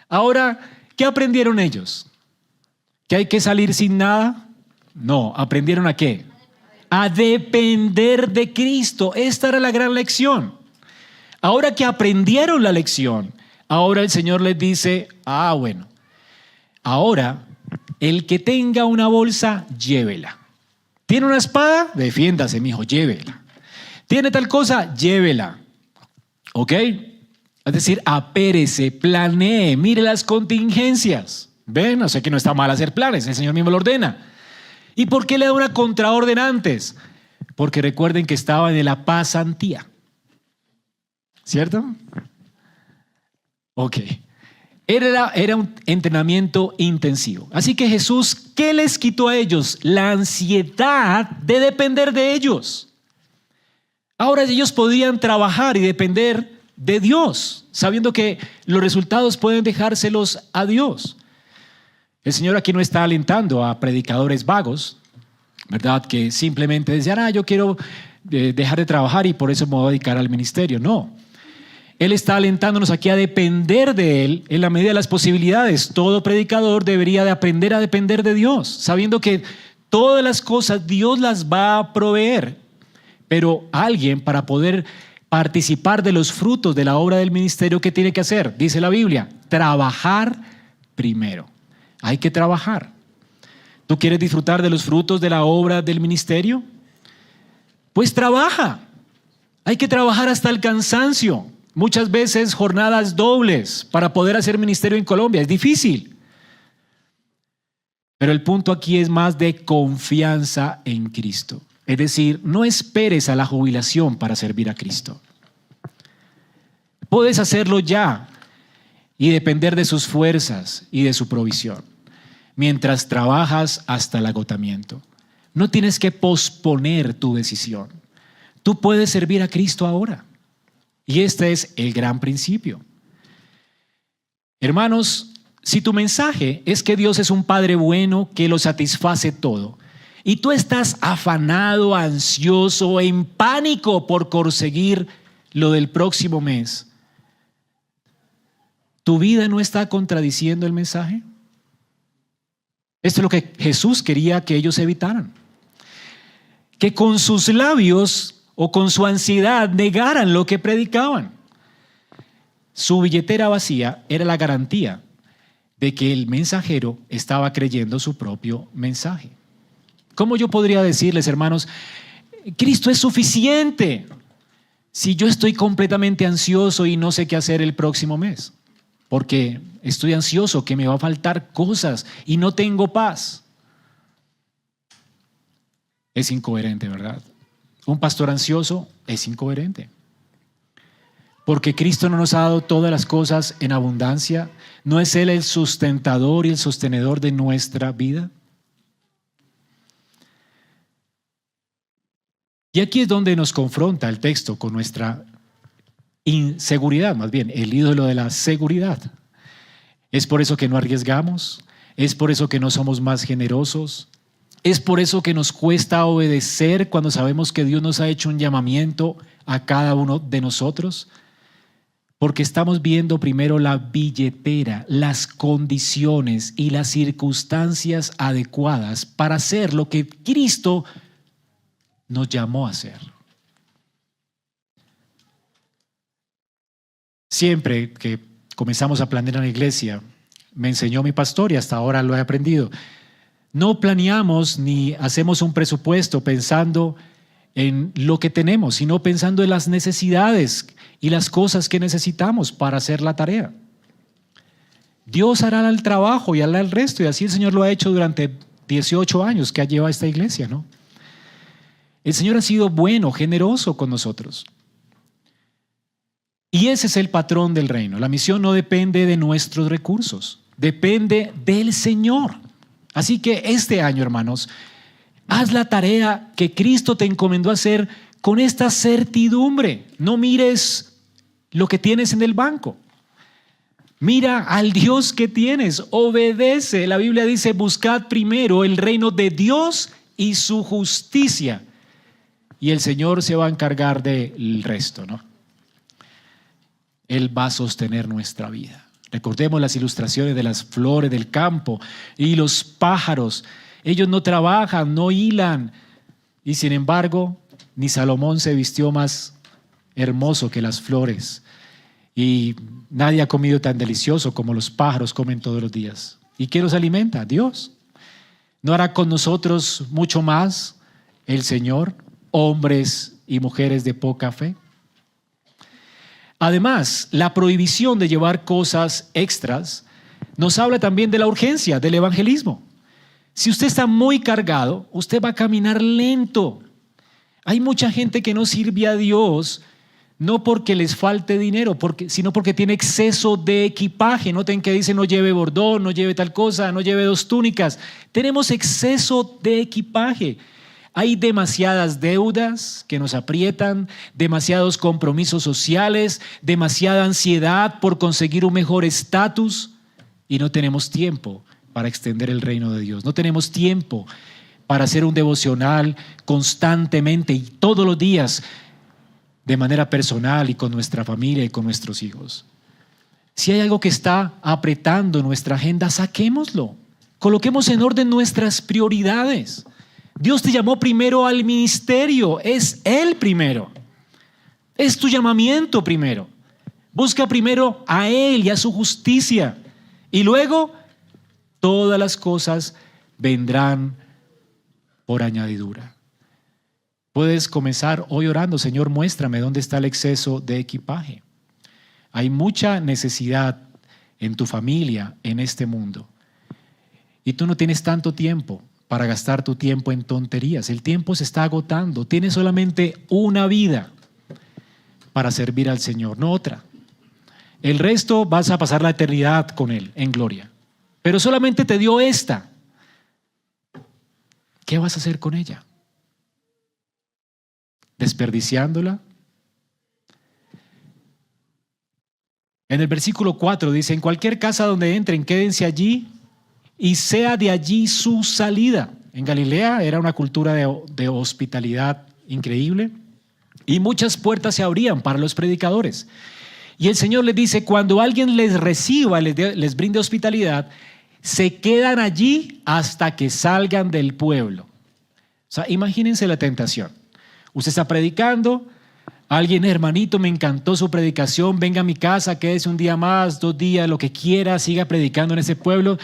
Ahora, ¿qué aprendieron ellos? ¿Que hay que salir sin nada? No, ¿aprendieron a qué? A depender de Cristo. Esta era la gran lección. Ahora que aprendieron la lección, ahora el Señor les dice, bueno, ahora el que tenga una bolsa, llévela. ¿Tiene una espada? Defiéndase, mijo, llévela. ¿Tiene tal cosa? Llévela. ¿Ok? Es decir, apérese, planee, mire las contingencias. ¿Ven? O sea que no está mal hacer planes, el Señor mismo lo ordena. ¿Y por qué le da una contraorden antes? Porque recuerden que estaba en la pasantía. ¿Cierto? Ok. Era un entrenamiento intensivo. Así que Jesús, ¿qué les quitó a ellos? La ansiedad de depender de ellos. Ahora ellos podían trabajar y depender de Dios, sabiendo que los resultados pueden dejárselos a Dios. El Señor aquí no está alentando a predicadores vagos, ¿verdad? Que simplemente decían, yo quiero dejar de trabajar y por eso me voy a dedicar al ministerio. No. Él está alentándonos aquí a depender de Él en la medida de las posibilidades. Todo predicador debería de aprender a depender de Dios, sabiendo que todas las cosas Dios las va a proveer. Pero alguien, para poder participar de los frutos de la obra del ministerio, ¿qué tiene que hacer? Dice la Biblia, trabajar primero. Hay que trabajar. ¿Tú quieres disfrutar de los frutos de la obra del ministerio? Pues trabaja. Hay que trabajar hasta el cansancio. Muchas veces jornadas dobles para poder hacer ministerio en Colombia. Es difícil. Pero el punto aquí es más de confianza en Cristo. Es decir, no esperes a la jubilación para servir a Cristo. Puedes hacerlo ya y depender de sus fuerzas y de su provisión, mientras trabajas hasta el agotamiento. No tienes que posponer tu decisión. Tú puedes servir a Cristo ahora. Y este es el gran principio. Hermanos, si tu mensaje es que Dios es un Padre bueno que lo satisface todo, y tú estás afanado, ansioso, en pánico por conseguir lo del próximo mes, ¿tu vida no está contradiciendo el mensaje? Esto es lo que Jesús quería que ellos evitaran. Que con sus labios o con su ansiedad negaran lo que predicaban. Su billetera vacía era la garantía de que el mensajero estaba creyendo su propio mensaje. ¿Cómo yo podría decirles, hermanos, Cristo es suficiente si yo estoy completamente ansioso y no sé qué hacer el próximo mes? Porque estoy ansioso que me va a faltar cosas y no tengo paz. Es incoherente, ¿verdad? Un pastor ansioso es incoherente. Porque Cristo no nos ha dado todas las cosas en abundancia. ¿No es Él el sustentador y el sostenedor de nuestra vida? Y aquí es donde nos confronta el texto con nuestra inseguridad, más bien, el ídolo de la seguridad. Es por eso que no arriesgamos, es por eso que no somos más generosos, es por eso que nos cuesta obedecer cuando sabemos que Dios nos ha hecho un llamamiento a cada uno de nosotros, porque estamos viendo primero la billetera, las condiciones y las circunstancias adecuadas para hacer lo que Cristo nos llamó a hacer. Siempre que comenzamos a planear en la iglesia, me enseñó mi pastor y hasta ahora lo he aprendido. No planeamos ni hacemos un presupuesto pensando en lo que tenemos, sino pensando en las necesidades y las cosas que necesitamos para hacer la tarea. Dios hará el trabajo y hará el resto, y así el Señor lo ha hecho durante 18 años que ha llevado esta iglesia, ¿no? El Señor ha sido bueno, generoso con nosotros. Y ese es el patrón del reino. La misión no depende de nuestros recursos, depende del Señor. Así que este año, hermanos, haz la tarea que Cristo te encomendó hacer con esta certidumbre. No mires lo que tienes en el banco. Mira al Dios que tienes, obedece. La Biblia dice, buscad primero el reino de Dios y su justicia, y el Señor se va a encargar del resto, ¿no? Él va a sostener nuestra vida. Recordemos las ilustraciones de las flores del campo y los pájaros. Ellos no trabajan, no hilan, y sin embargo, ni Salomón se vistió más hermoso que las flores. Y nadie ha comido tan delicioso como los pájaros comen todos los días. ¿Y quién los alimenta? Dios. ¿No hará con nosotros mucho más el Señor, hombres y mujeres de poca fe? Además, la prohibición de llevar cosas extras nos habla también de la urgencia del evangelismo. Si usted está muy cargado, usted va a caminar lento. Hay mucha gente que no sirve a Dios no porque les falte dinero, sino porque tiene exceso de equipaje. Noten que dice no lleve bordón, no lleve tal cosa, no lleve 2 túnicas. Tenemos exceso de equipaje. Hay demasiadas deudas que nos aprietan, demasiados compromisos sociales, demasiada ansiedad por conseguir un mejor estatus, y no tenemos tiempo para extender el reino de Dios. No tenemos tiempo para hacer un devocional constantemente y todos los días, de manera personal y con nuestra familia y con nuestros hijos. Si hay algo que está apretando nuestra agenda, saquémoslo. Coloquemos en orden nuestras prioridades. Dios te llamó primero al ministerio, es Él primero. Es tu llamamiento primero. Busca primero a Él y a su justicia. Y luego todas las cosas vendrán por añadidura. Puedes comenzar hoy orando, Señor, muéstrame dónde está el exceso de equipaje. Hay mucha necesidad en tu familia, en este mundo. Y tú no tienes tanto tiempo para gastar tu tiempo en tonterías. El tiempo se está agotando. Tienes solamente una vida para servir al Señor, no otra. El resto vas a pasar la eternidad con Él en gloria. Pero solamente te dio esta. ¿Qué vas a hacer con ella? ¿Desperdiciándola? En el versículo 4 dice, en cualquier casa donde entren, quédense allí y sea de allí su salida. En Galilea era una cultura de hospitalidad increíble y muchas puertas se abrían para los predicadores. Y el Señor les dice, cuando alguien les reciba, les brinde hospitalidad, se quedan allí hasta que salgan del pueblo. O sea, imagínense la tentación. Usted está predicando, alguien, hermanito, me encantó su predicación, venga a mi casa, quédese un día más, 2 días, lo que quiera, siga predicando en ese pueblo,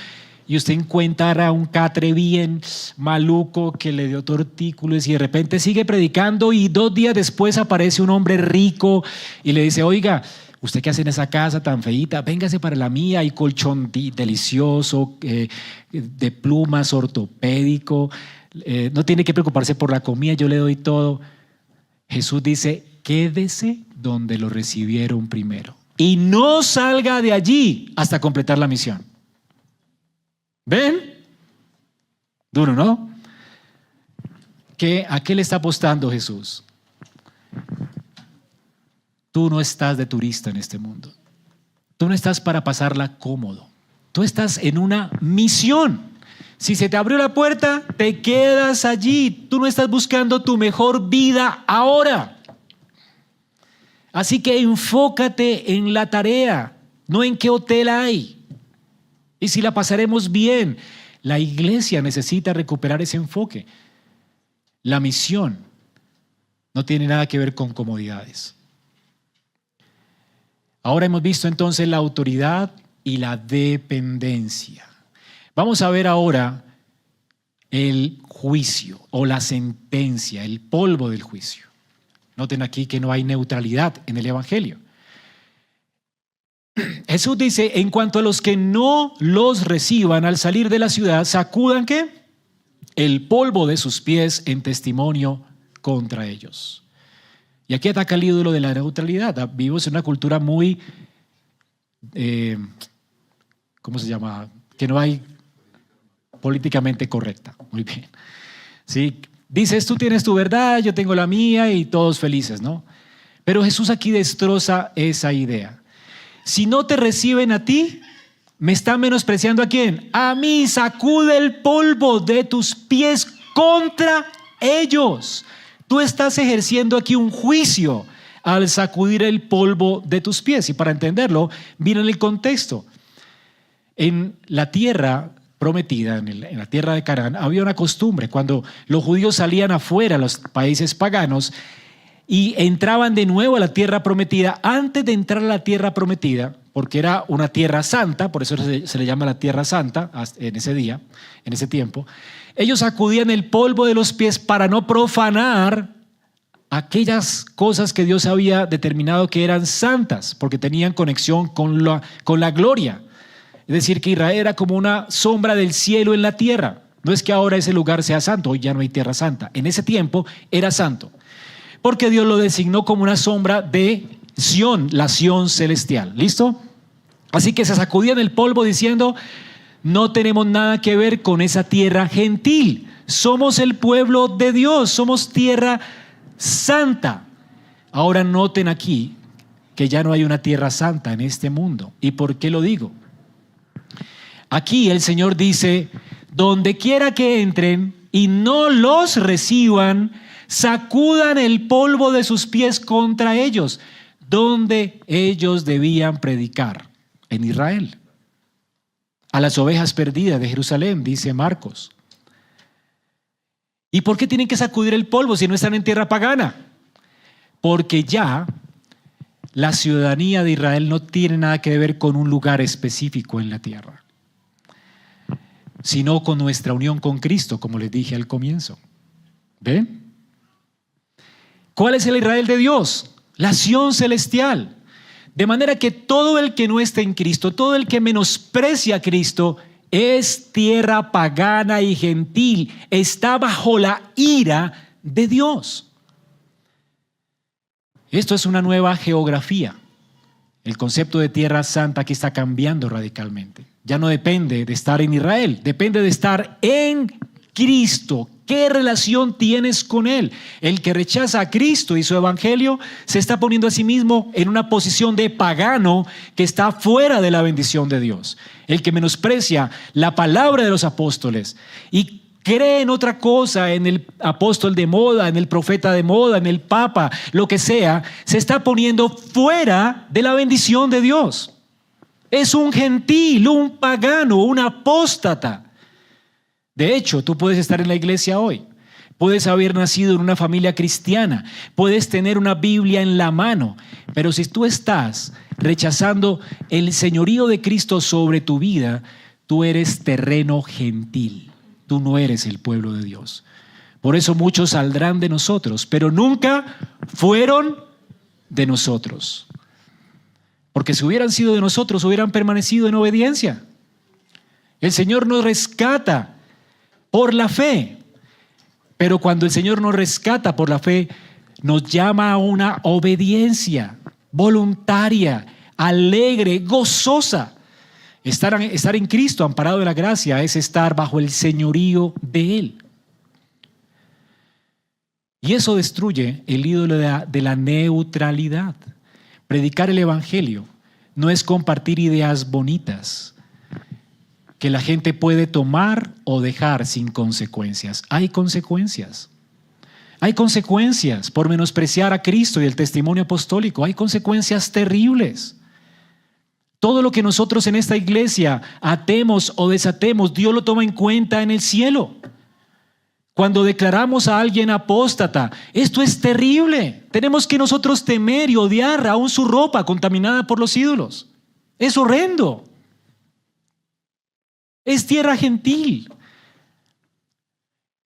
y usted encuentra a un catre bien maluco que le dio tortícolis y de repente sigue predicando y 2 días después aparece un hombre rico y le dice, oiga, ¿usted qué hace en esa casa tan feíta? Véngase para la mía, hay colchón delicioso, de plumas, ortopédico, no tiene que preocuparse por la comida, yo le doy todo. Jesús dice, quédese donde lo recibieron primero y no salga de allí hasta completar la misión. ¿Ven? Duro, ¿no? ¿A qué le está apostando Jesús? Tú no estás de turista en este mundo. Tú no estás para pasarla cómodo. Tú estás en una misión. Si se te abrió la puerta, te quedas allí. Tú no estás buscando tu mejor vida ahora. Así que enfócate en la tarea, no en qué hotel hay. Y si la pasaremos bien, la iglesia necesita recuperar ese enfoque. La misión no tiene nada que ver con comodidades. Ahora hemos visto entonces la autoridad y la dependencia. Vamos a ver ahora el juicio o la sentencia, el polvo del juicio. Noten aquí que no hay neutralidad en el Evangelio. Jesús dice, en cuanto a los que no los reciban al salir de la ciudad, sacudan ¿qué? El polvo de sus pies en testimonio contra ellos. Y aquí ataca el ídolo de la neutralidad. Vivimos en una cultura muy, ¿cómo se llama? Que no hay políticamente correcta. Muy bien. ¿Sí? Dices, tú tienes tu verdad, yo tengo la mía y todos felices, ¿no? Pero Jesús aquí destroza esa idea. Si no te reciben a ti, ¿me están menospreciando a quién? A mí. Sacude el polvo de tus pies contra ellos. Tú estás ejerciendo aquí un juicio al sacudir el polvo de tus pies. Y para entenderlo, miren el contexto. En la tierra prometida, en la tierra de Canaán, había una costumbre. Cuando los judíos salían afuera a los países paganos y entraban de nuevo a la tierra prometida, antes de entrar a la tierra prometida, porque era una tierra santa, por eso se le llama la tierra santa en ese día, en ese tiempo, ellos sacudían el polvo de los pies para no profanar aquellas cosas que Dios había determinado que eran santas, porque tenían conexión con la gloria. Es decir, que Israel era como una sombra del cielo en la tierra. No es que ahora ese lugar sea santo, hoy ya no hay tierra santa. En ese tiempo era santo, porque Dios lo designó como una sombra de Sión, la Sión celestial. ¿Listo? Así que se sacudían el polvo diciendo, no tenemos nada que ver con esa tierra gentil. Somos el pueblo de Dios, somos tierra santa. Ahora noten aquí que ya no hay una tierra santa en este mundo. ¿Y por qué lo digo? Aquí el Señor dice, donde quiera que entren y no los reciban, sacudan el polvo de sus pies contra ellos, donde ellos debían predicar, en Israel. A las ovejas perdidas de Jerusalén, dice Marcos. ¿Y por qué tienen que sacudir el polvo si no están en tierra pagana? Porque ya la ciudadanía de Israel no tiene nada que ver con un lugar específico en la tierra, sino con nuestra unión con Cristo, como les dije al comienzo. ¿Ven? ¿Cuál es el Israel de Dios? La Sión celestial. De manera que todo el que no está en Cristo, todo el que menosprecia a Cristo, es tierra pagana y gentil, está bajo la ira de Dios. Esto es una nueva geografía. El concepto de tierra santa aquí está cambiando radicalmente. Ya no depende de estar en Israel, depende de estar en Cristo. ¿Qué relación tienes con Él? El que rechaza a Cristo y su evangelio se está poniendo a sí mismo en una posición de pagano que está fuera de la bendición de Dios. El que menosprecia la palabra de los apóstoles y cree en otra cosa, en el apóstol de moda, en el profeta de moda, en el papa, lo que sea, se está poniendo fuera de la bendición de Dios. Es un gentil, un pagano, un apóstata. De hecho, tú puedes estar en la iglesia hoy, puedes haber nacido en una familia cristiana, puedes tener una Biblia en la mano, pero si tú estás rechazando el señorío de Cristo sobre tu vida, tú eres terreno gentil, tú no eres el pueblo de Dios. Por eso muchos saldrán de nosotros, pero nunca fueron de nosotros. Porque si hubieran sido de nosotros, hubieran permanecido en obediencia. El Señor nos rescata por la fe, pero cuando el Señor nos rescata por la fe, nos llama a una obediencia voluntaria, alegre, gozosa. Estar en Cristo, amparado de la gracia, es estar bajo el señorío de Él. Y eso destruye el ídolo de la neutralidad. Predicar el evangelio no es compartir ideas bonitas que la gente puede tomar o dejar sin consecuencias. Hay consecuencias. Hay consecuencias por menospreciar a Cristo y el testimonio apostólico. Hay consecuencias terribles. Todo lo que nosotros en esta iglesia atemos o desatemos, Dios lo toma en cuenta en el cielo. Cuando declaramos a alguien apóstata, esto es terrible. Tenemos que nosotros temer y odiar aún su ropa contaminada por los ídolos. Es horrendo. Es tierra gentil.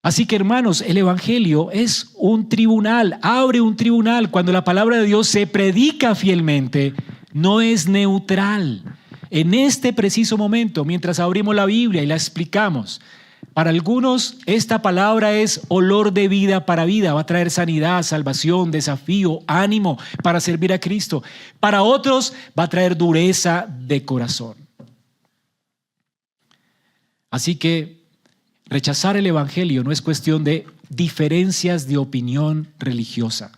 Así que, hermanos, el Evangelio es un tribunal, abre un tribunal. Cuando la palabra de Dios se predica fielmente, no es neutral. En este preciso momento, mientras abrimos la Biblia y la explicamos, para algunos esta palabra es olor de vida para vida, va a traer sanidad, salvación, desafío, ánimo para servir a Cristo. Para otros va a traer dureza de corazón. Así que rechazar el Evangelio no es cuestión de diferencias de opinión religiosa.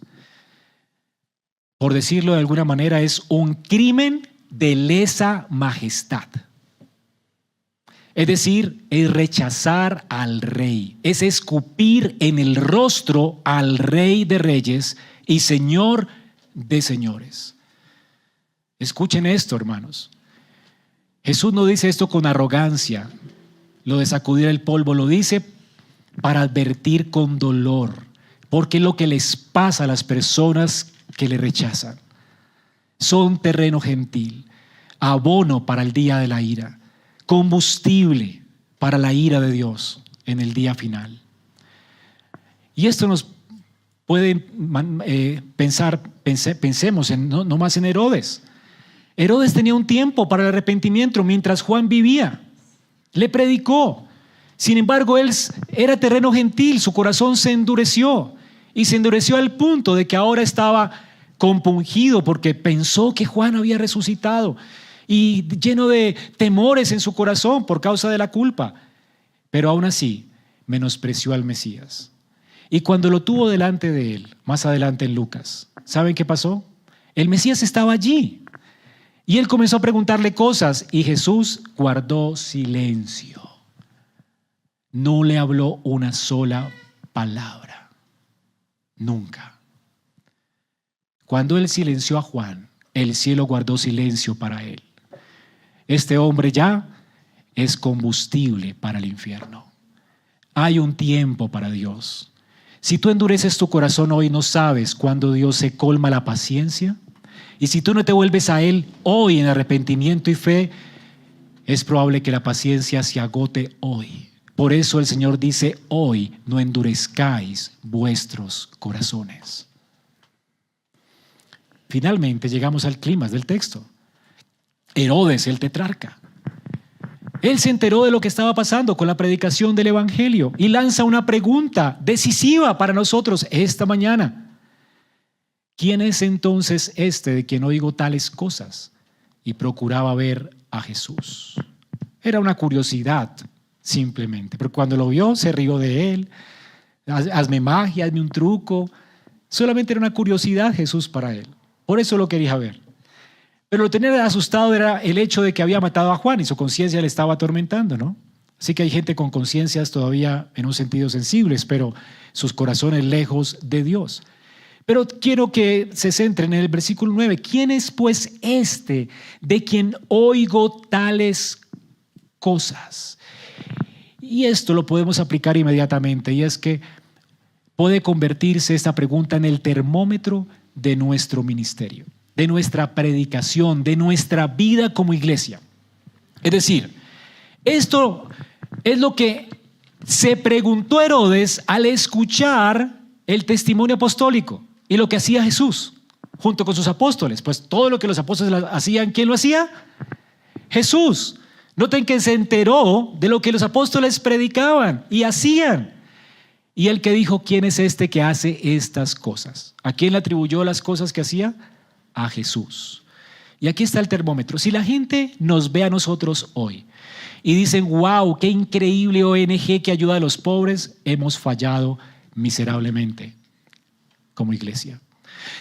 Por decirlo de alguna manera, es un crimen de lesa majestad. Es decir, es rechazar al Rey, es escupir en el rostro al Rey de Reyes y Señor de señores. Escuchen esto, hermanos. Jesús no dice esto con arrogancia, lo de sacudir el polvo, lo dice para advertir con dolor, porque es lo que les pasa a las personas que le rechazan. Son terreno gentil, abono para el día de la ira, combustible para la ira de Dios en el día final. Y esto nos puede pensemos no más en Herodes. Herodes tenía un tiempo para el arrepentimiento mientras Juan vivía. Le predicó. Sin embargo, él era terreno gentil, su corazón se endureció. Y se endureció al punto de que ahora estaba compungido porque pensó que Juan había resucitado. Y lleno de temores en su corazón por causa de la culpa. Pero aún así, menospreció al Mesías. Y cuando lo tuvo delante de él, más adelante en Lucas, ¿saben qué pasó? El Mesías estaba allí. Y él comenzó a preguntarle cosas y Jesús guardó silencio. No le habló una sola palabra. Nunca. Cuando él silenció a Juan, el cielo guardó silencio para él. Este hombre ya es combustible para el infierno. Hay un tiempo para Dios. Si tú endureces tu corazón hoy, no sabes cuándo Dios se colma la paciencia. Y si tú no te vuelves a Él hoy en arrepentimiento y fe, es probable que la paciencia se agote hoy. Por eso el Señor dice, hoy no endurezcáis vuestros corazones. Finalmente llegamos al clímax del texto. Herodes, el tetrarca. Él se enteró de lo que estaba pasando con la predicación del Evangelio y lanza una pregunta decisiva para nosotros esta mañana. ¿Quién es entonces este de quien oigo tales cosas? Y procuraba ver a Jesús. Era una curiosidad, simplemente. Pero cuando lo vio, se rió de él. Hazme magia, hazme un truco. Solamente era una curiosidad Jesús para él. Por eso lo quería ver. Pero lo tenía asustado era el hecho de que había matado a Juan y su conciencia le estaba atormentando, ¿no? Así que hay gente con conciencias todavía en un sentido sensibles, pero sus corazones lejos de Dios. Pero quiero que se centren en el versículo 9. ¿Quién es pues este de quien oigo tales cosas? Y esto lo podemos aplicar inmediatamente, y es que puede convertirse esta pregunta en el termómetro de nuestro ministerio, de nuestra predicación, de nuestra vida como iglesia. Es decir, esto es lo que se preguntó Herodes al escuchar el testimonio apostólico y lo que hacía Jesús junto con sus apóstoles. Pues todo lo que los apóstoles hacían, ¿quién lo hacía? Jesús. Noten que se enteró de lo que los apóstoles predicaban y hacían. Y el que dijo, ¿quién es este que hace estas cosas? ¿A quién le atribuyó las cosas que hacía? A Jesús. Y aquí está el termómetro. Si la gente nos ve a nosotros hoy y dicen, wow, qué increíble ONG que ayuda a los pobres, hemos fallado miserablemente como iglesia.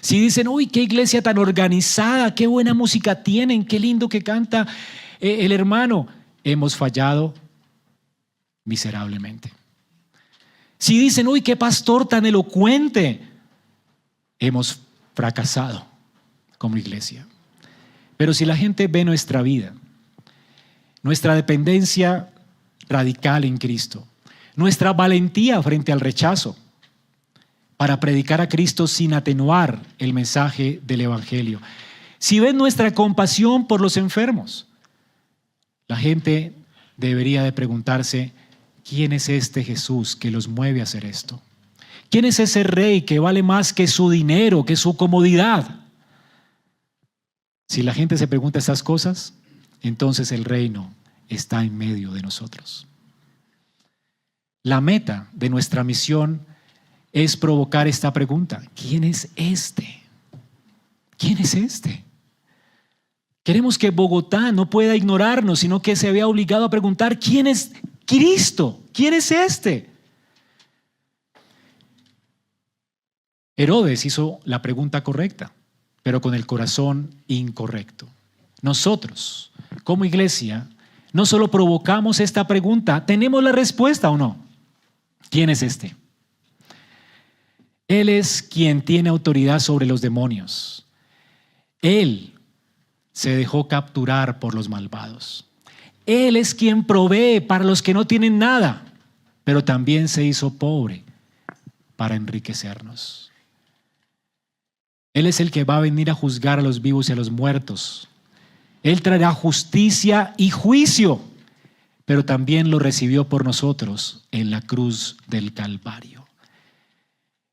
Si dicen, uy, qué iglesia tan organizada, qué buena música tienen, qué lindo que canta el hermano, hemos fallado miserablemente. Si dicen, uy, qué pastor tan elocuente, hemos fracasado como iglesia. Pero si la gente ve nuestra vida, nuestra dependencia radical en Cristo, nuestra valentía frente al rechazo para predicar a Cristo sin atenuar el mensaje del Evangelio, si ven nuestra compasión por los enfermos, la gente debería de preguntarse, ¿quién es este Jesús que los mueve a hacer esto? ¿Quién es ese rey que vale más que su dinero, que su comodidad? Si la gente se pregunta estas cosas, entonces el reino está en medio de nosotros. La meta de nuestra misión es provocar esta pregunta: ¿quién es este? ¿Quién es este? Queremos que Bogotá no pueda ignorarnos, sino que se vea obligado a preguntar: ¿quién es Cristo? ¿Quién es este? Herodes hizo la pregunta correcta, pero con el corazón incorrecto. Nosotros, como iglesia, no solo provocamos esta pregunta, tenemos la respuesta, ¿o no? ¿Quién es este? Él es quien tiene autoridad sobre los demonios. Él se dejó capturar por los malvados. Él es quien provee para los que no tienen nada, pero también se hizo pobre para enriquecernos. Él es el que va a venir a juzgar a los vivos y a los muertos. Él traerá justicia y juicio, pero también lo recibió por nosotros en la cruz del Calvario.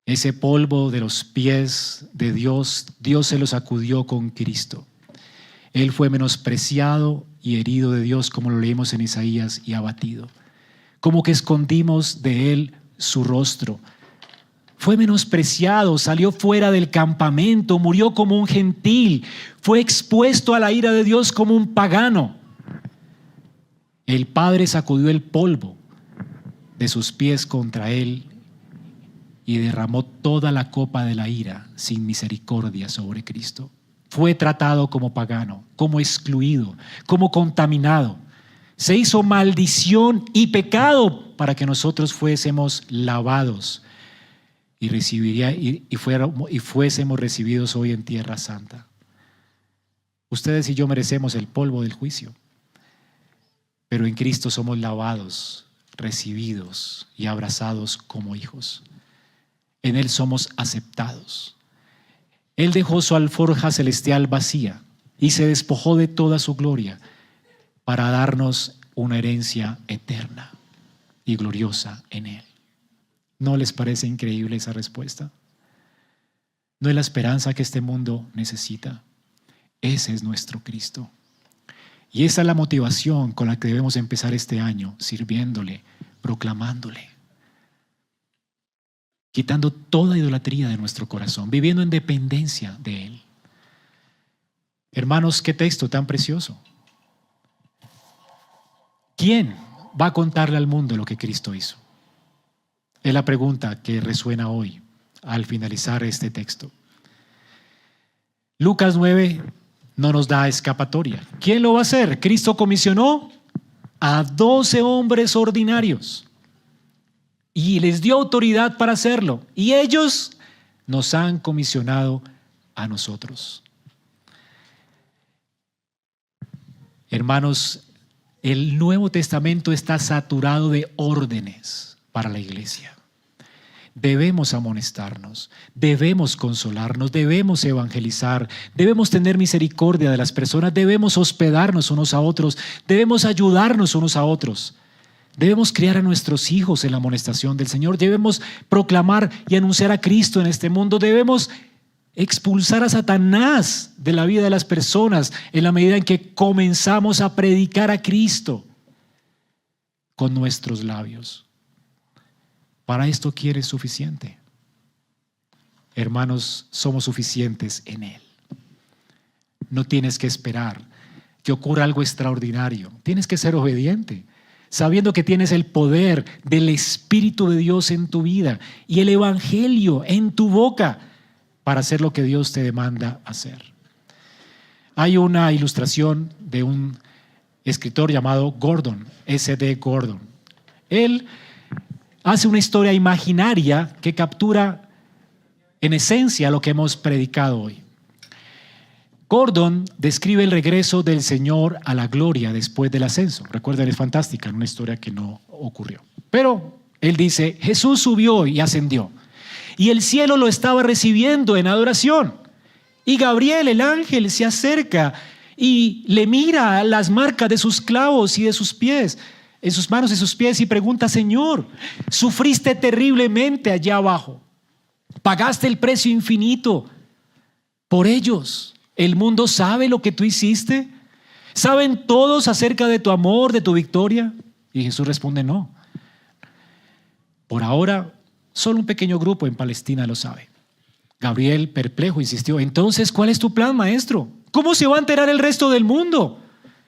Ese polvo de los pies de Dios, Dios se lo sacudió con Cristo. Él fue menospreciado y herido de Dios, como lo leímos en Isaías, y abatido. Como que escondimos de él su rostro. Fue menospreciado, salió fuera del campamento, murió como un gentil, fue expuesto a la ira de Dios como un pagano. El Padre sacudió el polvo de sus pies contra él y derramó toda la copa de la ira sin misericordia sobre Cristo. Fue tratado como pagano, como excluido, como contaminado. Se hizo maldición y pecado para que nosotros fuésemos lavados y fuésemos recibidos hoy en tierra santa. Ustedes y yo merecemos el polvo del juicio, pero en Cristo somos lavados, recibidos y abrazados como hijos. En Él somos aceptados. Él dejó su alforja celestial vacía y se despojó de toda su gloria para darnos una herencia eterna y gloriosa en Él. ¿No les parece increíble esa respuesta? ¿No es la esperanza que este mundo necesita? Ese es nuestro Cristo. Y esa es la motivación con la que debemos empezar este año, sirviéndole, proclamándole, quitando toda idolatría de nuestro corazón, viviendo en dependencia de Él. Hermanos, qué texto tan precioso. ¿Quién va a contarle al mundo lo que Cristo hizo? Es la pregunta que resuena hoy al finalizar este texto. Lucas 9 no nos da escapatoria. ¿Quién lo va a hacer? Cristo comisionó a 12 hombres ordinarios y les dio autoridad para hacerlo. Y ellos nos han comisionado a nosotros. Hermanos, el Nuevo Testamento está saturado de órdenes para la iglesia. Debemos amonestarnos, debemos consolarnos, debemos evangelizar, debemos tener misericordia de las personas, debemos hospedarnos unos a otros, debemos ayudarnos unos a otros, debemos criar a nuestros hijos en la amonestación del Señor, debemos proclamar y anunciar a Cristo en este mundo, debemos expulsar a Satanás de la vida de las personas en la medida en que comenzamos a predicar a Cristo con nuestros labios. Para esto ¿quién es suficiente? Hermanos, somos suficientes en Él. No tienes que esperar que ocurra algo extraordinario. Tienes que ser obediente, sabiendo que tienes el poder del Espíritu de Dios en tu vida y el Evangelio en tu boca para hacer lo que Dios te demanda hacer. Hay una ilustración de un escritor llamado Gordon, S.D. Gordon. Él hace una historia imaginaria que captura en esencia lo que hemos predicado hoy. Gordon describe el regreso del Señor a la gloria después del ascenso. Recuerden, es fantástica, una historia que no ocurrió. Pero él dice, Jesús subió y ascendió, y el cielo lo estaba recibiendo en adoración. Y Gabriel, el ángel, se acerca y le mira las marcas de sus clavos y de sus pies. en sus manos y sus pies y pregunta: Señor, sufriste terriblemente allá abajo, pagaste el precio infinito por ellos. ¿El mundo sabe lo que tú hiciste? ¿Saben todos acerca de tu amor, de tu victoria? Y Jesús responde: no. Por ahora, solo un pequeño grupo en Palestina lo sabe. Gabriel, perplejo, insistió: entonces, ¿cuál es tu plan, maestro? ¿Cómo se va a enterar el resto del mundo?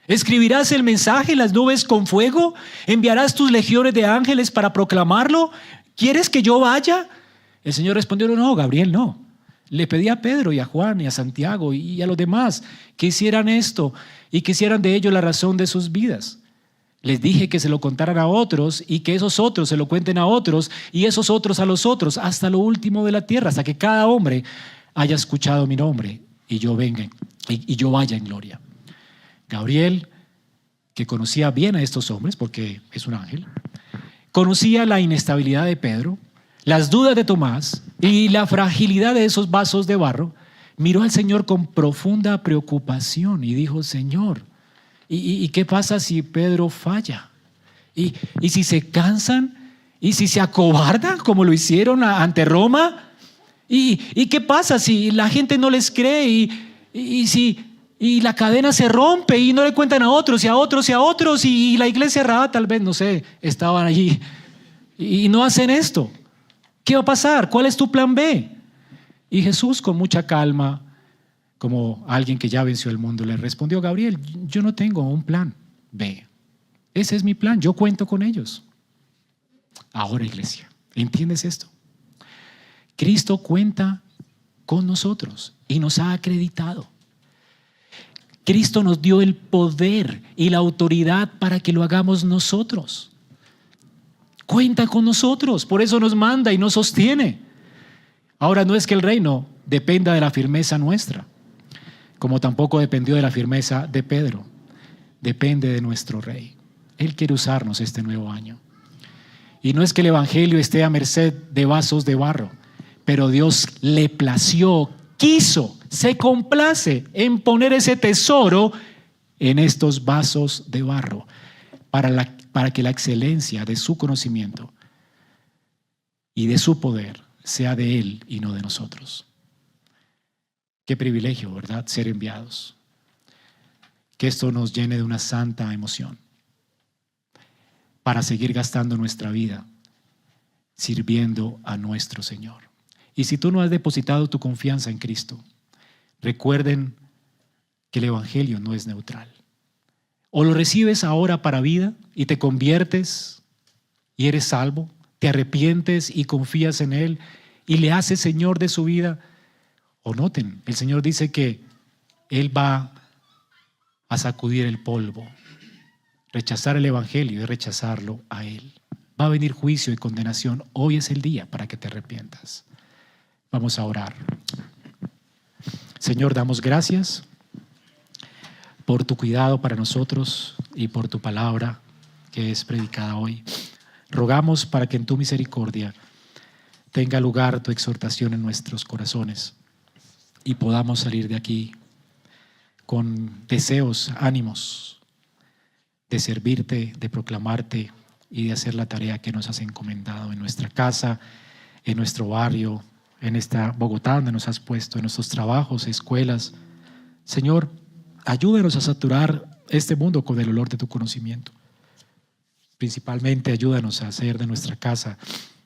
¿Escribirás el mensaje en las nubes con fuego? ¿Enviarás tus legiones de ángeles para proclamarlo? ¿Quieres que yo vaya? El Señor respondió: no, Gabriel, no. Le pedí a Pedro y a Juan y a Santiago y a los demás que hicieran esto y que hicieran de ello la razón de sus vidas. Les dije que se lo contaran a otros y que esos otros se lo cuenten a otros y esos otros a los otros, hasta lo último de la tierra, hasta que cada hombre haya escuchado mi nombre y yo venga y yo vaya en gloria. Gabriel, que conocía bien a estos hombres porque es un ángel, conocía la inestabilidad de Pedro, las dudas de Tomás y la fragilidad de esos vasos de barro, miró al Señor con profunda preocupación y dijo: Señor, ¿y qué pasa si Pedro falla? ¿Y si se cansan? ¿Y si se acobardan como lo hicieron ante Roma? ¿Y qué pasa si la gente no les cree? Y la cadena se rompe y no le cuentan a otros y a otros y a otros, y la iglesia errada tal vez, no sé, estaban allí y no hacen esto. ¿Qué va a pasar? ¿Cuál es tu plan B? Y Jesús, con mucha calma, como alguien que ya venció el mundo, le respondió: Gabriel, yo no tengo un plan B. Ese es mi plan, yo cuento con ellos. Ahora, iglesia, ¿entiendes esto? Cristo cuenta con nosotros y nos ha acreditado. Cristo nos dio el poder y la autoridad para que lo hagamos nosotros. Cuenta con nosotros, por eso nos manda y nos sostiene. Ahora, no es que el reino dependa de la firmeza nuestra, como tampoco dependió de la firmeza de Pedro. Depende de nuestro Rey. Él quiere usarnos este nuevo año. Y no es que el evangelio esté a merced de vasos de barro, pero Dios le plació, quiso, se complace en poner ese tesoro en estos vasos de barro para que la excelencia de su conocimiento y de su poder sea de Él y no de nosotros. Qué privilegio, ¿verdad? Ser enviados. Que esto nos llene de una santa emoción para seguir gastando nuestra vida sirviendo a nuestro Señor. Y si tú no has depositado tu confianza en Cristo, recuerden que el evangelio no es neutral. O lo recibes ahora para vida y te conviertes y eres salvo, te arrepientes y confías en Él y le haces Señor de su vida. O noten, el Señor dice que Él va a sacudir el polvo. Rechazar el evangelio es rechazarlo a Él. Va a venir juicio y condenación. Hoy es el día para que te arrepientas. Vamos a orar. Señor, damos gracias por tu cuidado para nosotros y por tu palabra que es predicada hoy. Rogamos para que en tu misericordia tenga lugar tu exhortación en nuestros corazones y podamos salir de aquí con deseos, ánimos de servirte, de proclamarte y de hacer la tarea que nos has encomendado en nuestra casa, en nuestro barrio, en esta Bogotá donde nos has puesto, en nuestros trabajos, escuelas. Señor, ayúdanos a saturar este mundo con el olor de tu conocimiento. Principalmente ayúdanos a hacer de nuestra casa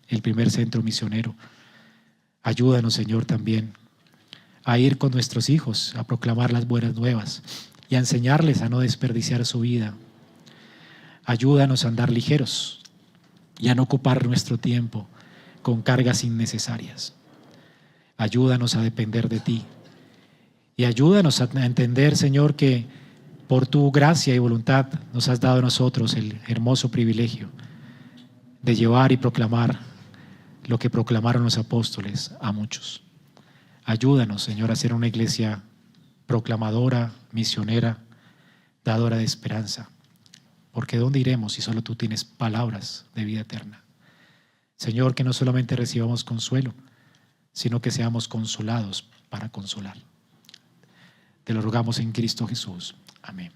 el primer centro misionero. Ayúdanos, Señor, también a ir con nuestros hijos a proclamar las buenas nuevas y a enseñarles a no desperdiciar su vida. Ayúdanos a andar ligeros y a no ocupar nuestro tiempo con cargas innecesarias. Ayúdanos a depender de ti y ayúdanos a entender, Señor, que por tu gracia y voluntad nos has dado a nosotros el hermoso privilegio de llevar y proclamar lo que proclamaron los apóstoles a muchos. Ayúdanos, Señor, a ser una iglesia proclamadora, misionera, dadora de esperanza. Porque ¿dónde iremos si solo tú tienes palabras de vida eterna? Señor, que no solamente recibamos consuelo, sino que seamos consolados para consolar. Te lo rogamos en Cristo Jesús. Amén.